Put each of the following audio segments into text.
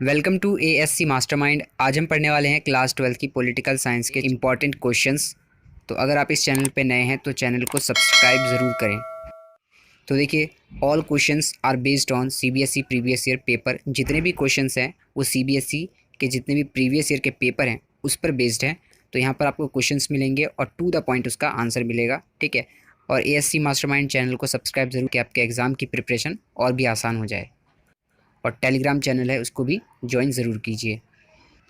Welcome to ASC mastermind. आज हम पढ़ने वाले हैं क्लास 12 की पॉलिटिकल साइंस के इम्पॉर्टेंट क्वेश्चंस। तो अगर आप इस चैनल पे नए हैं तो चैनल को सब्सक्राइब ज़रूर करें। तो देखिए, all questions are based on CBSE previous year paper. जितने भी क्वेश्चंस हैं वो सीबीएसई के जितने भी प्रीवियस ईयर के पेपर हैं उस पर बेस्ड हैं। तो यहाँ पर आपको क्वेश्चंस मिलेंगे और टू द पॉइंट उसका आंसर मिलेगा, ठीक है। और एएससी मास्टरमाइंड चैनल को सब्सक्राइब ज़रूर कि आपके एग्ज़ाम की प्रिपरेशन और भी आसान हो जाए। और टेलीग्राम चैनल है उसको भी ज्वाइन ज़रूर कीजिए।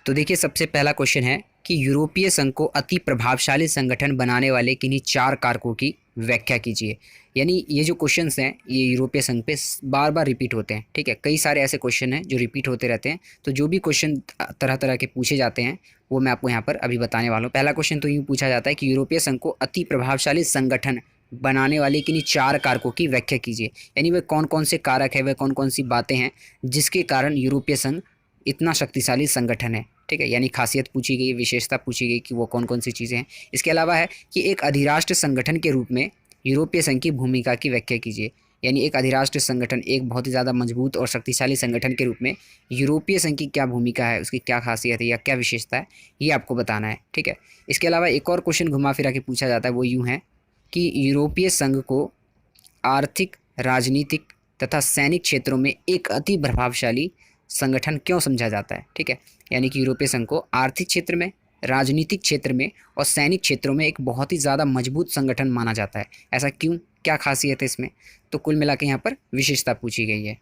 तो देखिए, सबसे पहला क्वेश्चन है कि यूरोपीय संघ को अति प्रभावशाली संगठन बनाने वाले किन्हीं 4 कारकों की व्याख्या कीजिए। यानी ये जो क्वेश्चंस हैं ये यूरोपीय संघ पे बार बार रिपीट होते हैं, ठीक है। कई सारे ऐसे क्वेश्चन हैं जो रिपीट होते रहते हैं। तो जो भी क्वेश्चन तरह तरह के पूछे जाते हैं वो मैं आपको यहाँ पर अभी बताने वाला हूँ। पहला क्वेश्चन तो यूँ पूछा जाता है कि यूरोपीय संघ को अति प्रभावशाली संगठन बनाने वाले किन्हीं 4 कारकों की व्याख्या कीजिए। यानी वे कौन कौन से कारक है, वे कौन कौन सी बातें हैं जिसके कारण यूरोपीय संघ इतना शक्तिशाली संगठन है, ठीक है। यानी खासियत पूछी गई, विशेषता पूछी गई कि वो कौन कौन सी चीज़ें हैं। इसके अलावा है कि एक अधिराष्ट्र संगठन के रूप में यूरोपीय संघ की भूमिका की व्याख्या कीजिए। यानी एक अधिराष्ट्र संगठन, एक बहुत ही ज़्यादा मजबूत और शक्तिशाली संगठन के रूप में यूरोपीय संघ की क्या भूमिका है, उसकी क्या खासियत है या क्या विशेषता है, ये आपको बताना है, ठीक है। इसके अलावा एक और क्वेश्चन घुमा फिरा के पूछा जाता है, वो यूँ है कि यूरोपीय संघ को आर्थिक, राजनीतिक तथा सैनिक क्षेत्रों में एक अति प्रभावशाली संगठन क्यों समझा जाता है, ठीक है। यानी कि यूरोपीय संघ को आर्थिक क्षेत्र में, राजनीतिक क्षेत्र में और सैनिक क्षेत्रों में एक बहुत ही ज़्यादा मजबूत संगठन माना जाता है। ऐसा क्यों, क्या खासियत है इसमें? तो कुल मिला के यहाँ पर विशेषता पूछी गई है।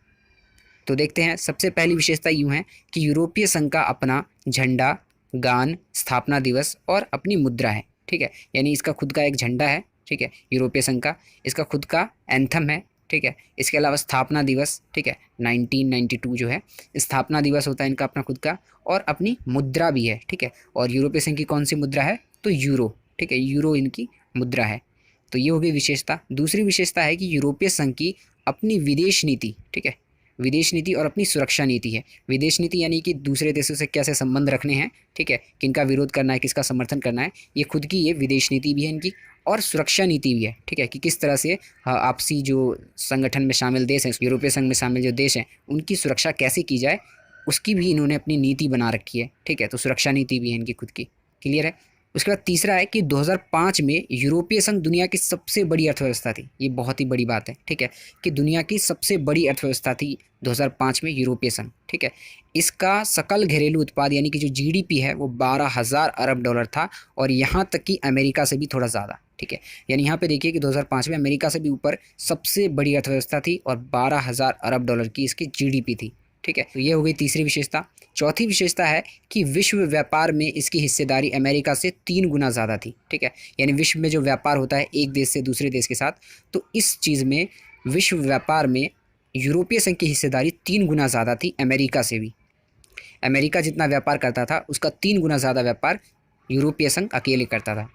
तो देखते हैं, सबसे पहली विशेषता यूँ है कि यूरोपीय संघ का अपना झंडा, गान, स्थापना दिवस और अपनी मुद्रा है, ठीक है। यानी इसका खुद का एक झंडा है, ठीक है, यूरोपीय संघ का। इसका खुद का एंथम है, ठीक है। इसके अलावा स्थापना दिवस, ठीक है, 1992 जो है स्थापना दिवस होता है इनका अपना खुद का। और अपनी मुद्रा भी है, ठीक है। और यूरोपीय संघ की कौन सी मुद्रा है? तो यूरो, ठीक है, यूरो इनकी मुद्रा है। तो ये हो गई विशेषता। दूसरी विशेषता है कि यूरोपीय संघ की अपनी विदेश नीति, ठीक है, विदेश नीति और अपनी सुरक्षा नीति है। विदेश नीति यानी कि दूसरे देशों से कैसे संबंध रखने हैं, ठीक है, किनका विरोध करना है, किसका समर्थन करना है, ये खुद की ये विदेश नीति भी है इनकी। और सुरक्षा नीति भी है, ठीक है, कि किस तरह से आपसी जो संगठन में शामिल देश हैं, यूरोपीय संघ में शामिल जो देश हैं, उनकी सुरक्षा कैसे की जाए, उसकी भी इन्होंने अपनी नीति बना रखी है, ठीक है। तो सुरक्षा नीति भी है इनकी खुद की। क्लियर है? उसके बाद तीसरा है कि 2005 में यूरोपीय संघ दुनिया की सबसे बड़ी अर्थव्यवस्था थी। ये बहुत ही बड़ी बात है, ठीक है, कि दुनिया की सबसे बड़ी अर्थव्यवस्था थी 2005 में यूरोपीय संघ, ठीक है। इसका सकल घरेलू उत्पाद यानी कि जो जीडीपी है वो 12,000 अरब डॉलर था। और यहाँ तक कि अमेरिका से भी थोड़ा ज़्यादा, ठीक है। यानी यहाँ पे देखिए कि 2005 में अमेरिका से भी ऊपर सबसे बड़ी अर्थव्यवस्था थी और 12,000 अरब डॉलर की इसकी जीडीपी थी, ठीक है। तो ये हो गई तीसरी विशेषता। चौथी विशेषता है कि विश्व व्यापार में इसकी हिस्सेदारी अमेरिका से 3 गुना ज़्यादा थी, ठीक है। यानी विश्व में जो व्यापार होता है एक देश से दूसरे देश के साथ, तो इस चीज़ में विश्व व्यापार में यूरोपीय संघ की हिस्सेदारी 3 गुना ज़्यादा थी अमेरिका से भी। अमेरिका जितना व्यापार करता था उसका 3 गुना ज़्यादा व्यापार यूरोपीय संघ अकेले करता था।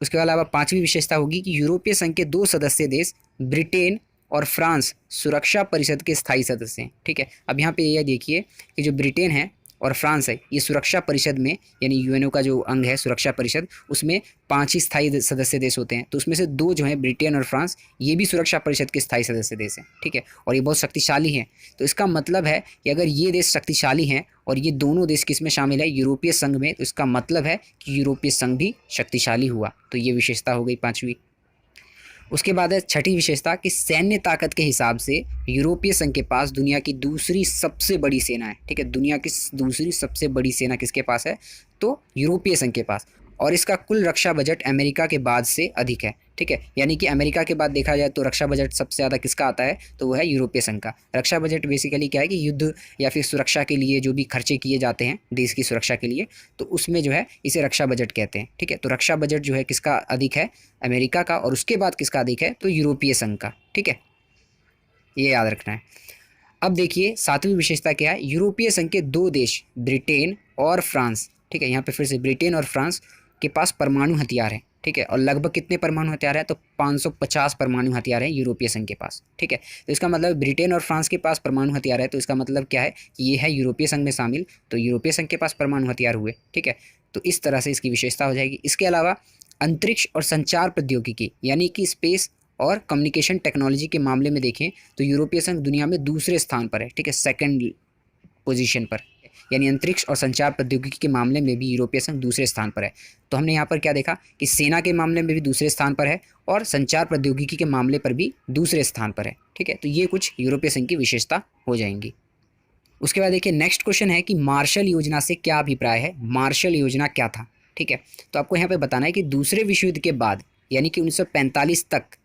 उसके अलावा पांचवी विशेषता होगी कि यूरोपीय संघ के 2 सदस्य देश ब्रिटेन और फ्रांस सुरक्षा परिषद के स्थायी सदस्य हैं, ठीक है। अब यहाँ पे यह देखिए कि जो ब्रिटेन है और फ्रांस है, ये सुरक्षा परिषद में, यानी यूएनओ का जो अंग है सुरक्षा परिषद, उसमें 5 ही स्थायी सदस्य देश होते हैं। तो उसमें से 2 जो हैं ब्रिटेन और फ्रांस, ये भी सुरक्षा परिषद के स्थायी सदस्य देश हैं, ठीक है। और ये बहुत शक्तिशाली हैं। तो इसका मतलब है कि अगर ये देश शक्तिशाली हैं और ये दोनों देश किस में शामिल है? यूरोपीय संघ में, तो इसका मतलब है कि यूरोपीय संघ भी शक्तिशाली हुआ। तो ये विशेषता हो गई पांचवी। उसके बाद है छठी विशेषता कि सैन्य ताकत के हिसाब से यूरोपीय संघ के पास दुनिया की दूसरी सबसे बड़ी सेना है, ठीक है। दुनिया की दूसरी सबसे बड़ी सेना किसके पास है? तो यूरोपीय संघ के पास। और इसका कुल रक्षा बजट अमेरिका के बाद से अधिक है, ठीक है। यानी कि अमेरिका के बाद देखा जाए तो रक्षा बजट सबसे ज़्यादा किसका आता है? तो वो है यूरोपीय संघ का। रक्षा बजट बेसिकली क्या है कि युद्ध या फिर सुरक्षा के लिए जो भी खर्चे किए जाते हैं देश की सुरक्षा के लिए, तो उसमें जो है इसे रक्षा बजट कहते हैं, ठीक है। तो रक्षा बजट जो है किसका अधिक है? अमेरिका का। और उसके बाद किसका अधिक है? तो यूरोपीय संघ का, ठीक है, ये याद रखना है। अब देखिए सातवीं विशेषता क्या है? यूरोपीय संघ के 2 देश ब्रिटेन और फ्रांस, ठीक है, यहाँ पे फिर से ब्रिटेन और फ्रांस के पास परमाणु हथियार है, ठीक है। और लगभग कितने परमाणु हथियार है? तो 550 परमाणु हथियार है यूरोपीय संघ के पास, ठीक है। तो इसका मतलब ब्रिटेन और फ्रांस के पास परमाणु हथियार है, तो इसका मतलब क्या है कि ये है यूरोपीय संघ में शामिल, तो यूरोपीय संघ के पास परमाणु हथियार हुए, ठीक है। तो इस तरह से इसकी विशेषता हो जाएगी। इसके अलावा अंतरिक्ष और संचार प्रौद्योगिकी यानी कि स्पेस और कम्युनिकेशन टेक्नोलॉजी के मामले में देखें तो यूरोपीय संघ दुनिया में दूसरे स्थान पर है, ठीक है, सेकंड पोजीशन पर, यानी अंतरिक्ष और संचार प्रौद्योगिकी के मामले में भी यूरोपीय संघ दूसरे स्थान पर है। तो हमने यहाँ पर क्या देखा कि सेना के मामले में भी दूसरे स्थान पर है और संचार प्रौद्योगिकी के मामले पर भी दूसरे स्थान पर है। ठीक है, तो ये कुछ यूरोपीय संघ की विशेषता हो जाएंगी। उसके बाद देखिए नेक्स्ट क्वेश्चन है कि मार्शल योजना से क्या अभिप्राय है, मार्शल योजना क्या था। ठीक है, तो आपको यहाँ पे बताना है कि दूसरे विश्व युद्ध के बाद यानी कि 1945 तक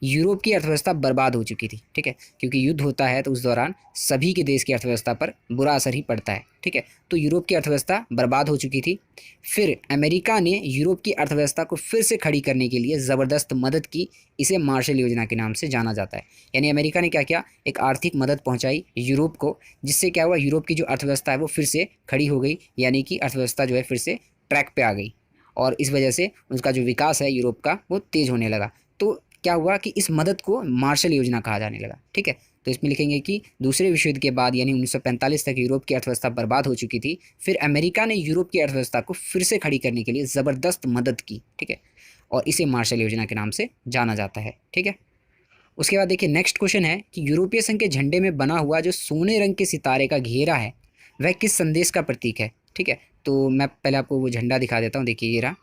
यूरोप की अर्थव्यवस्था बर्बाद हो चुकी थी। ठीक है, क्योंकि युद्ध होता है तो उस दौरान सभी के देश की अर्थव्यवस्था पर बुरा असर ही पड़ता है। ठीक है, तो यूरोप की अर्थव्यवस्था बर्बाद हो चुकी थी। फिर अमेरिका ने यूरोप की अर्थव्यवस्था को फिर से खड़ी करने के लिए ज़बरदस्त मदद की। इसे मार्शल योजना के नाम से जाना जाता है। यानी अमेरिका ने क्या किया, एक आर्थिक मदद पहुँचाई यूरोप को, जिससे क्या हुआ, यूरोप की जो अर्थव्यवस्था है वो फिर से खड़ी हो गई, यानी कि अर्थव्यवस्था जो है फिर से ट्रैक पे आ गई और इस वजह से उसका जो विकास है यूरोप का वो तेज़ होने लगा। तो क्या हुआ कि इस मदद को मार्शल योजना कहा जाने लगा। ठीक है, तो इसमें लिखेंगे कि दूसरे विश्व युद्ध के बाद यानी 1945 तक यूरोप की अर्थव्यवस्था बर्बाद हो चुकी थी। फिर अमेरिका ने यूरोप की अर्थव्यवस्था को फिर से खड़ी करने के लिए ज़बरदस्त मदद की। ठीक है, और इसे मार्शल योजना के नाम से जाना जाता है। ठीक है, उसके बाद देखिए नेक्स्ट क्वेश्चन है कि यूरोपीय संघ के झंडे में बना हुआ जो सोने रंग के सितारे का घेरा है वह किस संदेश का प्रतीक है। ठीक है, तो मैं पहले आपको वो झंडा दिखा देता हूँ। देखिए ये रहा।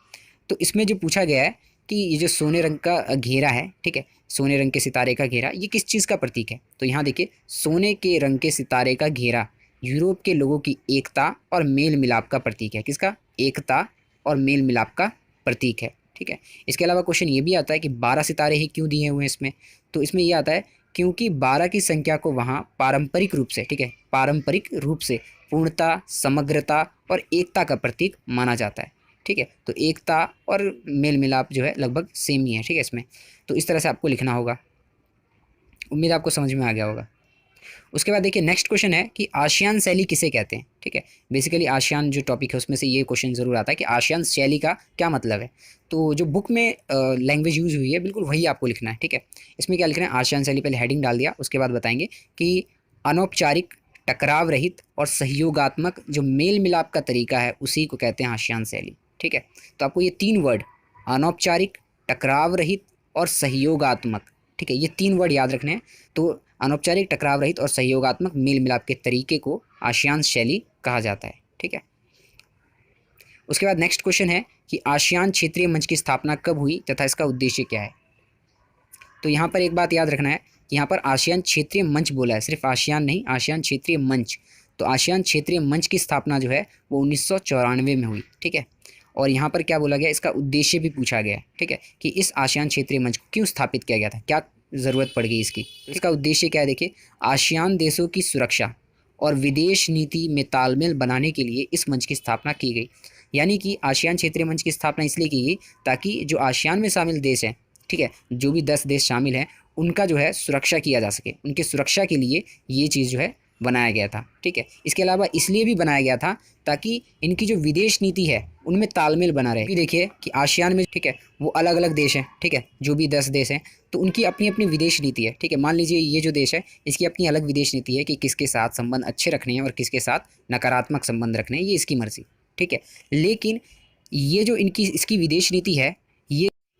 तो इसमें जो पूछा गया है कि ये जो सोने रंग का घेरा है, ठीक है, सोने रंग के सितारे का घेरा, ये किस चीज़ का प्रतीक है। तो यहाँ देखिए सोने के रंग के सितारे का घेरा यूरोप के लोगों की एकता और मेल मिलाप का प्रतीक है। किसका, एकता और मेल मिलाप का प्रतीक है। ठीक है, इसके अलावा क्वेश्चन ये भी आता है कि 12 सितारे ही क्यों दिए हुए हैं इसमें। तो इसमें ये आता है क्योंकि 12 की संख्या को वहाँ पारंपरिक रूप से, ठीक है, पारंपरिक रूप से पूर्णता, समग्रता और एकता का प्रतीक माना जाता है। ठीक है, तो एकता और मेल मिलाप जो है लगभग सेम ही है। ठीक है, इसमें तो इस तरह से आपको लिखना होगा। उम्मीद आपको समझ में आ गया होगा। उसके बाद देखिए नेक्स्ट क्वेश्चन है कि आसियान शैली किसे कहते हैं। ठीक है, बेसिकली आसियान जो टॉपिक है उसमें से ये क्वेश्चन ज़रूर आता है कि आसियान शैली का क्या मतलब है। तो जो बुक में लैंग्वेज यूज़ हुई है बिल्कुल वही आपको लिखना है। ठीक है, इसमें क्या लिखना है, आसियान शैली, पहले हेडिंग डाल दिया, उसके बाद बताएंगे कि अनौपचारिक, टकराव रहित और सहयोगात्मक जो मेल मिलाप का तरीका है उसी को कहते हैं आसियान शैली। ठीक है, तो आपको ये 3 वर्ड अनौपचारिक, टकराव रहित और सहयोगात्मक, ठीक है, ये 3 वर्ड याद रखने हैं। तो अनौपचारिक, टकराव रहित और सहयोगात्मक मेल मिलाप के तरीके को आसियान शैली कहा जाता है। ठीक है, उसके बाद नेक्स्ट क्वेश्चन है कि आसियान क्षेत्रीय मंच की स्थापना कब हुई तथा इसका उद्देश्य क्या है। तो यहाँ पर एक बात याद रखना है कि यहाँ पर आसियान क्षेत्रीय मंच बोला है, सिर्फ आसियान नहीं, आसियान क्षेत्रीय मंच। तो आसियान क्षेत्रीय मंच की स्थापना जो है वो 1994 में हुई। ठीक है, और यहाँ पर क्या बोला गया, इसका उद्देश्य भी पूछा गया है। ठीक है, कि इस आसियान क्षेत्रीय मंच को क्यों स्थापित किया गया था, क्या ज़रूरत पड़ गई इसकी। इसका उद्देश्य क्या है, देखिए आसियान देशों की सुरक्षा और विदेश नीति में तालमेल बनाने के लिए इस मंच की स्थापना की गई। यानी कि आसियान क्षेत्रीय मंच की स्थापना इसलिए की गई ताकि जो आसियान में शामिल देश हैं, ठीक है, जो भी 10 देश शामिल हैं उनका जो है सुरक्षा किया जा सके, उनकी सुरक्षा के लिए ये चीज़ जो है बनाया गया था। ठीक है, इसके अलावा इसलिए भी बनाया गया था ताकि इनकी जो विदेश नीति है उनमें तालमेल बना रहे। देखिए कि आसियान में, ठीक है, वो अलग अलग देश हैं, ठीक है, जो भी 10 देश हैं तो उनकी अपनी अपनी विदेश नीति है। ठीक है, मान लीजिए ये जो देश है इसकी अपनी अलग विदेश नीति है कि किसके साथ संबंध अच्छे रखने हैं और किसके साथ नकारात्मक संबंध रखने हैं, ये इसकी मर्जी। ठीक है, लेकिन ये जो इसकी विदेश नीति है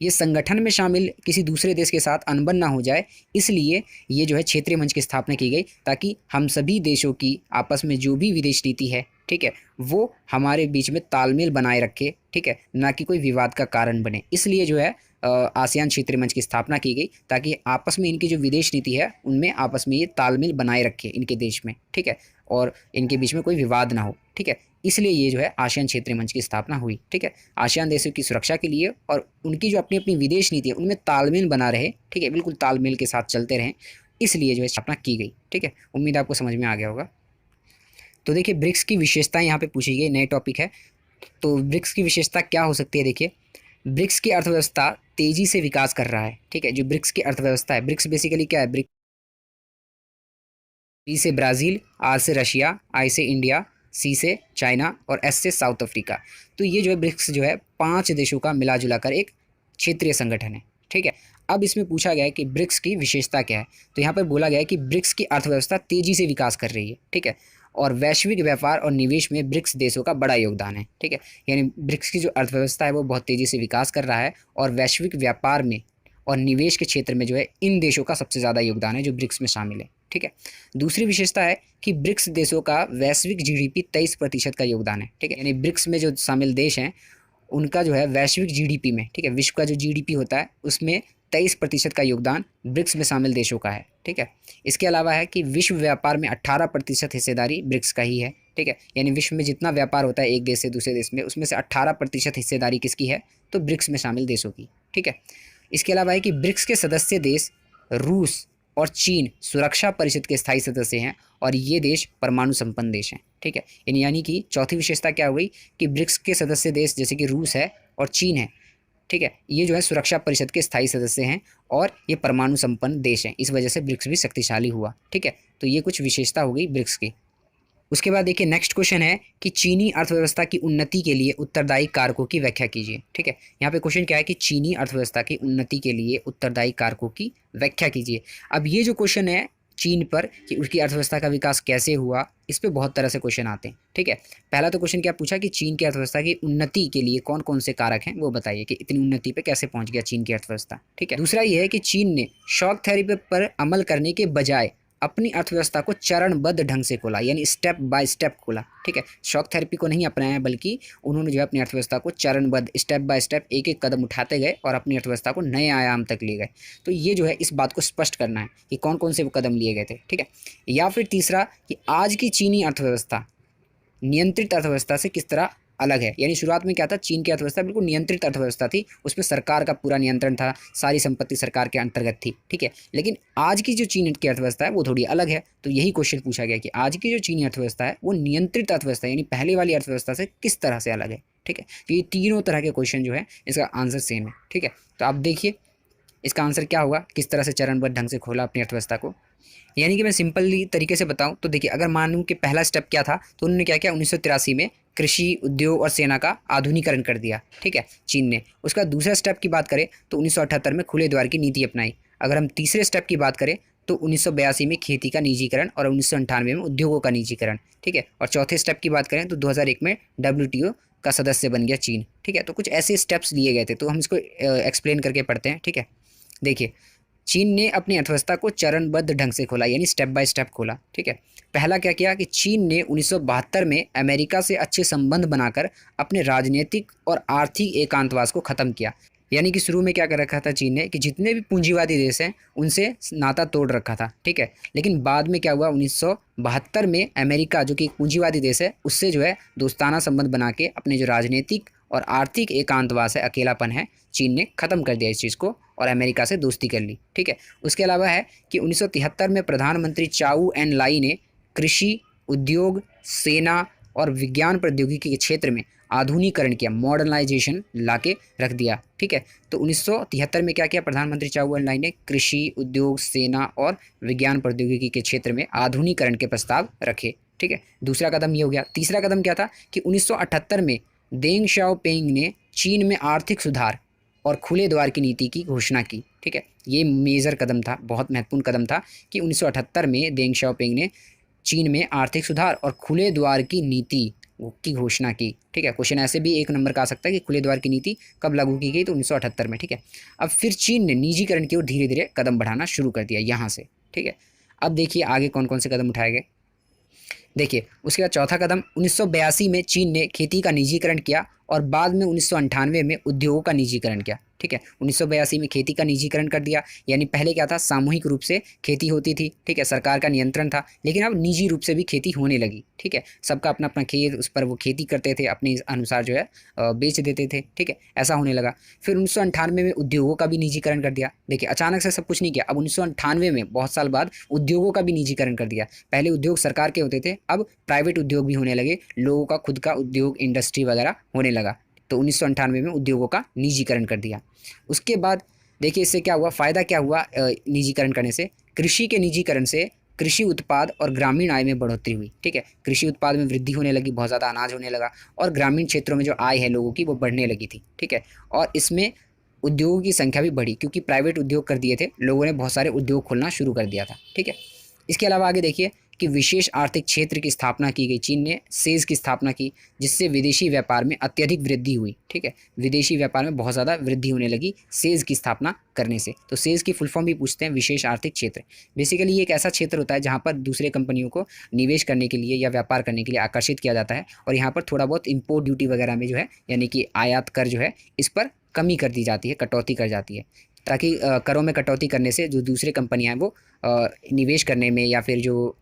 ये संगठन में शामिल किसी दूसरे देश के साथ अनबन ना हो जाए, इसलिए ये जो है क्षेत्रीय मंच की स्थापना की गई ताकि हम सभी देशों की आपस में जो भी विदेश नीति है, ठीक है, वो हमारे बीच में तालमेल बनाए रखे। ठीक है, ना कि कोई विवाद का कारण बने। इसलिए जो है आसियान क्षेत्रीय मंच की स्थापना की गई ताकि आपस में इनकी जो विदेश नीति है उनमें आपस में ये तालमेल बनाए रखे इनके देश में। ठीक है, और इनके बीच में कोई विवाद ना हो। ठीक है, इसलिए ये जो है आसियान क्षेत्रीय मंच की स्थापना हुई। ठीक है, आसियान देशों की सुरक्षा के लिए और उनकी जो अपनी अपनी विदेश नीति है उनमें तालमेल बना रहे। ठीक है, बिल्कुल तालमेल के साथ चलते रहें, इसलिए जो है स्थापना की गई। ठीक है, उम्मीद आपको समझ में आ गया होगा। तो देखिए ब्रिक्स की विशेषताएं यहाँ पे पूछी गई, नए टॉपिक है। तो ब्रिक्स की विशेषता क्या हो सकती है, देखिए ब्रिक्स की अर्थव्यवस्था तेजी से विकास कर रहा है। ठीक है, जो ब्रिक्स की अर्थव्यवस्था है, ब्रिक्स बेसिकली क्या है, ब्रिक्स बी से ब्राज़ील, आर से रशिया, आई से इंडिया, सी से चाइना और एस से साउथ अफ्रीका। तो ये जो है ब्रिक्स जो है 5 देशों का मिला जुला कर एक क्षेत्रीय संगठन है। ठीक है, अब इसमें पूछा गया है कि ब्रिक्स की विशेषता क्या है। तो यहाँ पर बोला गया है कि ब्रिक्स की अर्थव्यवस्था तेज़ी से विकास कर रही है। ठीक है, और वैश्विक व्यापार और निवेश में ब्रिक्स देशों का बड़ा योगदान है। ठीक है, यानी ब्रिक्स की जो अर्थव्यवस्था है वो बहुत तेज़ी से विकास कर रहा है और वैश्विक व्यापार में और निवेश के क्षेत्र में जो है इन देशों का सबसे ज़्यादा योगदान है जो ब्रिक्स में शामिल है। ठीक है। दूसरी विशेषता है कि ब्रिक्स देशों का वैश्विक जीडीपी 23% का योगदान है, ठीक है। यानी ब्रिक्स में जो शामिल देश हैं उनका जो है वैश्विक जीडीपी में, ठीक है, विश्व का जो जीडीपी होता है उसमें 23% का योगदान ब्रिक्स में शामिल देशों का है, ठीक है। इसके अलावा है कि विश्व व्यापार में 18% हिस्सेदारी ब्रिक्स का ही है, ठीक है। यानी विश्व में जितना व्यापार होता है एक देश से दूसरे देश में, उसमें से 18% हिस्सेदारी किसकी है, तो ब्रिक्स में शामिल देशों की, ठीक है। इसके अलावा है कि ब्रिक्स के सदस्य देश रूस और चीन सुरक्षा परिषद के स्थायी सदस्य हैं और ये देश परमाणु संपन्न देश हैं, ठीक है। यानी कि चौथी विशेषता क्या हो गई कि ब्रिक्स के सदस्य देश जैसे कि रूस है और चीन है, ठीक है, ये जो है सुरक्षा परिषद के स्थायी सदस्य हैं और ये परमाणु संपन्न देश हैं, इस वजह से ब्रिक्स भी शक्तिशाली हुआ, ठीक है। तो ये कुछ विशेषता हो गई ब्रिक्स की। उसके बाद देखिए नेक्स्ट क्वेश्चन है कि चीनी अर्थव्यवस्था की उन्नति के लिए उत्तरदायी कारकों की व्याख्या कीजिए, ठीक है। यहाँ पे क्वेश्चन क्या है कि चीनी अर्थव्यवस्था की उन्नति के लिए उत्तरदायी कारकों की व्याख्या कीजिए। अब ये जो क्वेश्चन है चीन पर कि उसकी अर्थव्यवस्था का विकास कैसे हुआ, इस पर बहुत तरह से क्वेश्चन आते हैं, ठीक है। पहला तो क्वेश्चन क्या पूछा कि चीन की अर्थव्यवस्था की उन्नति के लिए कौन कौन से कारक हैं वो बताइए कि इतनी उन्नति पे कैसे पहुंच गया चीन की अर्थव्यवस्था, ठीक है। दूसरा ये है कि चीन ने शॉक थेरेपी पर अमल करने के बजाय अपनी अर्थव्यवस्था को चरणबद्ध ढंग से खोला, यानी स्टेप बाय स्टेप खोला, ठीक है। शॉक थेरेपी को नहीं अपनाया बल्कि उन्होंने जो है अपनी अर्थव्यवस्था को चरणबद्ध स्टेप बाय स्टेप एक एक कदम उठाते गए और अपनी अर्थव्यवस्था को नए आयाम तक ले गए। तो ये जो है इस बात को स्पष्ट करना है कि कौन कौन से वो कदम लिए गए थे, ठीक है। या फिर तीसरा कि आज की चीनी अर्थव्यवस्था नियंत्रित अर्थव्यवस्था से किस तरह अलग है। यानी शुरुआत में क्या था, चीन की अर्थव्यवस्था बिल्कुल नियंत्रित अर्थव्यवस्था थी, उसमें सरकार का पूरा नियंत्रण था, सारी संपत्ति सरकार के अंतर्गत थी, ठीक है। लेकिन आज की जो चीन की अर्थव्यवस्था है वो थोड़ी अलग है। तो यही क्वेश्चन पूछा गया कि आज की जो चीनी अर्थव्यवस्था है वो नियंत्रित अर्थव्यवस्था यानी पहले वाली अर्थव्यवस्था से किस तरह से अलग है, ठीक है। तो ये तीनों तरह के क्वेश्चन जो है इसका आंसर सेम है, ठीक है। तो आप देखिए इसका आंसर क्या होगा, किस तरह से चरणबद्ध ढंग से खोला अपनी अर्थव्यवस्था को। यानी कि मैं सिंपली तरीके से बताऊं तो देखिए अगर मानूं कि पहला स्टेप क्या था तो उन्होंने क्या किया 1983 में कृषि उद्योग और सेना का आधुनिकीकरण कर दिया, ठीक है, चीन ने। उसका दूसरा स्टेप की बात करें तो 1978 में खुले द्वार की नीति अपनाई। अगर हम तीसरे स्टेप की बात करें तो 1982 में खेती का निजीकरण और 1998 में उद्योगों का निजीकरण, ठीक है। और चौथे स्टेप की बात करें तो 2001 में WTO का सदस्य बन गया चीन, ठीक है। तो कुछ ऐसे स्टेप्स लिए गए थे, तो हम इसको एक्सप्लेन करके पढ़ते हैं, ठीक है। देखिए चीन ने अपनी अर्थव्यवस्था को चरणबद्ध ढंग से खोला यानी स्टेप बाय स्टेप खोला, ठीक है। पहला क्या किया कि चीन ने 1972 में अमेरिका से अच्छे संबंध बनाकर अपने राजनीतिक और आर्थिक एकांतवास को ख़त्म किया। यानी कि शुरू में क्या कर रखा था चीन ने कि जितने भी पूंजीवादी देश हैं उनसे नाता तोड़ रखा था, ठीक है। लेकिन बाद में क्या हुआ 1972 में अमेरिका जो कि एक पूंजीवादी देश है उससे जो है दोस्ताना संबंध बना के अपने जो राजनीतिक और आर्थिक एकांतवास है, अकेलापन है, चीन ने ख़त्म कर दिया इस चीज़ को और अमेरिका से दोस्ती कर ली, ठीक है। उसके अलावा है कि 1973 में प्रधानमंत्री चाऊ एन लाई ने कृषि, उद्योग, सेना और विज्ञान प्रौद्योगिकी के क्षेत्र में आधुनिकीकरण किया, मॉडर्नाइजेशन लाके रख दिया, ठीक है। तो 1973 में क्या किया प्रधानमंत्री चाऊ एन लाई ने कृषि, उद्योग, सेना और विज्ञान प्रौद्योगिकी के क्षेत्र में आधुनिकीकरण के प्रस्ताव रखे, ठीक है। दूसरा कदम ये हो गया। तीसरा कदम क्या था कि 1978 में देंग शाओपिंग ने चीन में आर्थिक सुधार और खुले द्वार की नीति की घोषणा की, ठीक है। ये मेजर कदम था, बहुत महत्वपूर्ण कदम था कि 1978 में देंग शाओपिंग ने चीन में आर्थिक सुधार और खुले द्वार की नीति की घोषणा की, ठीक है। क्वेश्चन ऐसे भी एक नंबर का आ सकता है कि खुले द्वार की नीति कब लागू की गई, तो 1978 में, ठीक है। अब फिर चीन ने निजीकरण की ओर धीरे धीरे कदम बढ़ाना शुरू कर दिया यहाँ से, ठीक है। अब देखिए आगे कौन कौन से कदम उठाए गए। देखिए उसके बाद चौथा कदम 1982 में चीन ने खेती का निजीकरण किया और बाद में 1998 में उद्योगों का निजीकरण किया, ठीक है। 1982 में खेती का निजीकरण कर दिया, यानी पहले क्या था सामूहिक रूप से खेती होती थी, ठीक है, सरकार का नियंत्रण था, लेकिन अब निजी रूप से भी खेती होने लगी, ठीक है। सबका अपना अपना खेत, उस पर वो खेती करते थे, अपने अनुसार जो है बेच देते थे, ठीक है, ऐसा होने लगा। फिर 1998 में उद्योगों का भी निजीकरण कर दिया। देखिए अचानक से सब कुछ नहीं किया, अब 1998 में बहुत साल बाद उद्योगों का भी निजीकरण कर दिया। पहले उद्योग सरकार के होते थे, अब प्राइवेट उद्योग भी होने लगे, लोगों का खुद का उद्योग, इंडस्ट्री वगैरह होने लगा। तो 1998 में उद्योगों का निजीकरण कर दिया। उसके बाद देखिए इससे क्या हुआ, फ़ायदा क्या हुआ निजीकरण करने से। कृषि के निजीकरण से कृषि उत्पाद और ग्रामीण आय में बढ़ोतरी हुई, ठीक है। कृषि उत्पाद में वृद्धि होने लगी, बहुत ज़्यादा अनाज होने लगा और ग्रामीण क्षेत्रों में जो आय है लोगों की वो बढ़ने लगी थी, ठीक है। और इसमें उद्योगों की संख्या भी बढ़ी क्योंकि प्राइवेट उद्योग कर दिए थे, लोगों ने बहुत सारे उद्योग खोलना शुरू कर दिया था, ठीक है। इसके अलावा आगे देखिए कि विशेष आर्थिक क्षेत्र की स्थापना की गई। चीन ने सेज की स्थापना की, जिससे विदेशी व्यापार में अत्यधिक वृद्धि हुई। ठीक है, विदेशी व्यापार में बहुत ज़्यादा वृद्धि होने लगी सेज की स्थापना करने से। तो सेज की फुल फॉर्म भी पूछते हैं, विशेष आर्थिक क्षेत्र। बेसिकली ये एक ऐसा क्षेत्र होता है जहाँ पर दूसरे कंपनियों को निवेश करने के लिए या व्यापार करने के लिए आकर्षित किया जाता है, और यहाँ पर थोड़ा बहुत इम्पोर्ट ड्यूटी वगैरह में जो है, यानी कि आयात कर जो है, इस पर कमी कर दी जाती है, कटौती कर जाती है, ताकि करों में कटौती करने से जो दूसरे कंपनियां हैं वो निवेश करने में या फिर जो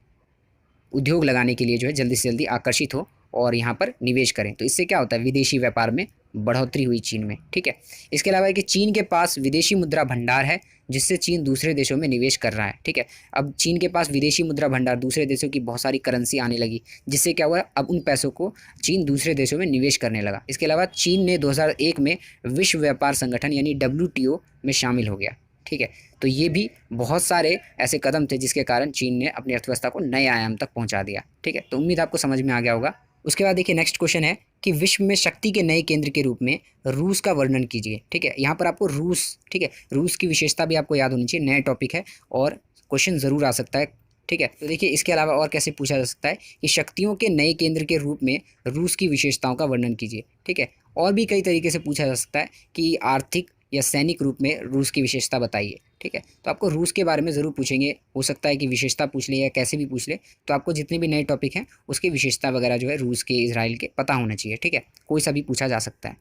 उद्योग लगाने के लिए जो है जल्दी से जल्दी आकर्षित हो और यहाँ पर निवेश करें। तो इससे क्या होता है, विदेशी व्यापार में बढ़ोतरी हुई चीन में। ठीक है, इसके अलावा है कि चीन के पास विदेशी मुद्रा भंडार है, जिससे चीन दूसरे देशों में निवेश कर रहा है। ठीक है, अब चीन के पास विदेशी मुद्रा भंडार, दूसरे देशों की बहुत सारी करेंसी आने लगी, जिससे क्या हुआ, अब उन पैसों को चीन दूसरे देशों में निवेश करने लगा। इसके अलावा चीन ने 2001 में विश्व व्यापार संगठन यानी WTO में शामिल हो गया। ठीक है, तो ये भी बहुत सारे ऐसे कदम थे जिसके कारण चीन ने अपनी अर्थव्यवस्था को नए आयाम तक पहुंचा दिया। ठीक है, तो उम्मीद आपको समझ में आ गया होगा। उसके बाद देखिए नेक्स्ट क्वेश्चन है कि विश्व में शक्ति के नए केंद्र के रूप में रूस का वर्णन कीजिए। ठीक है, यहाँ पर आपको रूस, ठीक है, रूस की विशेषता भी आपको याद होनी चाहिए, नया टॉपिक है और क्वेश्चन ज़रूर आ सकता है। ठीक है, तो देखिए इसके अलावा और कैसे पूछा जा सकता है कि शक्तियों के नए केंद्र के रूप में रूस की विशेषताओं का वर्णन कीजिए। ठीक है, और भी कई तरीके से पूछा जा सकता है कि आर्थिक या सैनिक रूप में रूस की विशेषता बताइए। ठीक है, तो आपको रूस के बारे में ज़रूर पूछेंगे, हो सकता है कि विशेषता पूछ ले या कैसे भी पूछ ले, तो आपको जितने भी नए टॉपिक हैं उसकी विशेषता वगैरह जो है रूस के, इजराइल के पता होना चाहिए। ठीक है, कोई सा भी पूछा जा सकता है।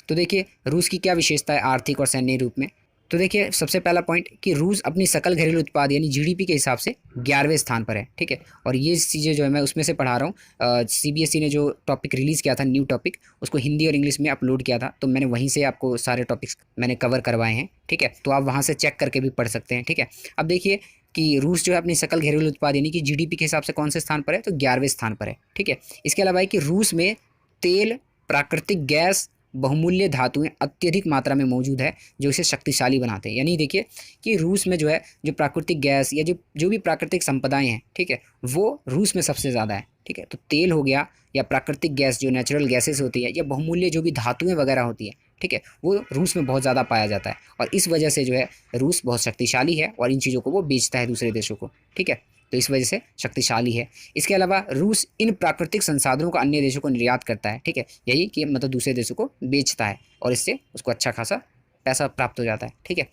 तो देखिए रूस की क्या विशेषता है आर्थिक और सैन्य रूप में। तो देखिए सबसे पहला पॉइंट कि रूस अपनी सकल घरेलू उत्पाद यानी GDP के हिसाब से 11वें स्थान पर है। ठीक है, और ये चीज़ें जो है मैं उसमें से पढ़ा रहा हूँ। CBSE ने जो टॉपिक रिलीज़ किया था, न्यू टॉपिक, उसको हिंदी और इंग्लिश में अपलोड किया था, तो मैंने वहीं से आपको सारे टॉपिक्स मैंने कवर करवाए हैं। ठीक है, तो आप वहाँ से चेक करके भी पढ़ सकते हैं। ठीक है, अब देखिए कि रूस जो है अपनी सकल घरेलू उत्पाद यानी कि GDP के हिसाब से कौन से स्थान पर है, तो 11वें स्थान पर है। ठीक है, इसके अलावा है कि रूस में तेल, प्राकृतिक गैस, बहुमूल्य धातुएं अत्यधिक मात्रा में मौजूद है, जो इसे शक्तिशाली बनाते हैं। यानी देखिए कि रूस में जो है जो प्राकृतिक गैस या जो भी प्राकृतिक संपदाएं हैं, ठीक है, वो रूस में सबसे ज़्यादा है। ठीक है, तो तेल हो गया या प्राकृतिक गैस जो नेचुरल गैसेस होती है, या बहुमूल्य जो भी धातुएं वगैरह होती है, ठीक है, वो रूस में बहुत ज़्यादा पाया जाता है, और इस वजह से जो है रूस बहुत शक्तिशाली है और इन चीज़ों को वो बेचता है दूसरे देशों को। ठीक है, तो इस वजह से शक्तिशाली है। इसके अलावा रूस इन प्राकृतिक संसाधनों को अन्य देशों को निर्यात करता है। ठीक है, यही कि मतलब दूसरे देशों को बेचता है और इससे उसको अच्छा खासा पैसा प्राप्त हो जाता है। ठीक है,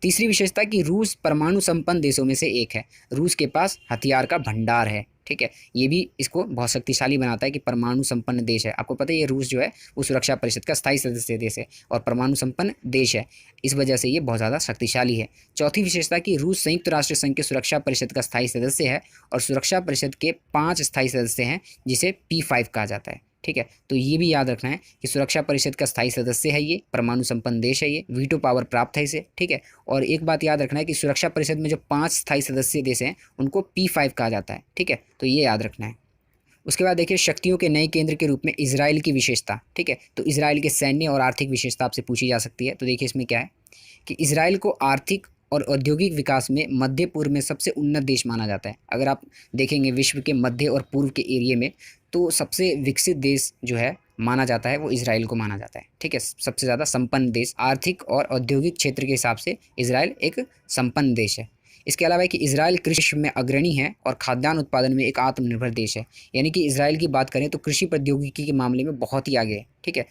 तीसरी विशेषता कि रूस परमाणु संपन्न देशों में से एक है। रूस के पास हथियार का भंडार है। ठीक है, ये भी इसको बहुत शक्तिशाली बनाता है कि परमाणु संपन्न देश है। आपको पता है ये रूस जो है वो सुरक्षा परिषद का स्थायी सदस्य देश है और परमाणु संपन्न देश है, इस वजह से ये बहुत ज़्यादा शक्तिशाली है। चौथी विशेषता कि रूस संयुक्त राष्ट्र संघ के सुरक्षा परिषद का स्थायी सदस्य है और सुरक्षा परिषद के 5 स्थायी सदस्य हैं, जिसे P5 कहा जाता है। ठीक है, तो ये भी याद रखना है कि सुरक्षा परिषद का स्थायी सदस्य है, ये परमाणु संपन्न देश है, ये वीटो पावर प्राप्त है इसे। ठीक है, और एक बात याद रखना है कि सुरक्षा परिषद में जो 5 स्थायी सदस्य देश हैं उनको P5 कहा जाता है। ठीक है, तो ये याद रखना है। उसके बाद देखिए शक्तियों के नए केंद्र के रूप में इजराइल की विशेषता। ठीक है, तो इजराइल के सैन्य और आर्थिक विशेषता आपसे पूछी जा सकती है। तो देखिए इसमें क्या है कि इजराइल को आर्थिक और औद्योगिक विकास में मध्य पूर्व में सबसे उन्नत देश माना जाता है। अगर आप देखेंगे विश्व के मध्य और पूर्व के एरिया में, तो सबसे विकसित देश जो है माना जाता है वो इजराइल को माना जाता है। ठीक है, सबसे ज़्यादा संपन्न देश, आर्थिक और औद्योगिक क्षेत्र के हिसाब से इजराइल एक संपन्न देश है। इसके अलावा है कि इजराइल कृषि में अग्रणी है और खाद्यान्न उत्पादन में एक आत्मनिर्भर देश है। यानी कि इजराइल की बात करें तो कृषि प्रौद्योगिकी के मामले में बहुत ही आगे है। ठीक है,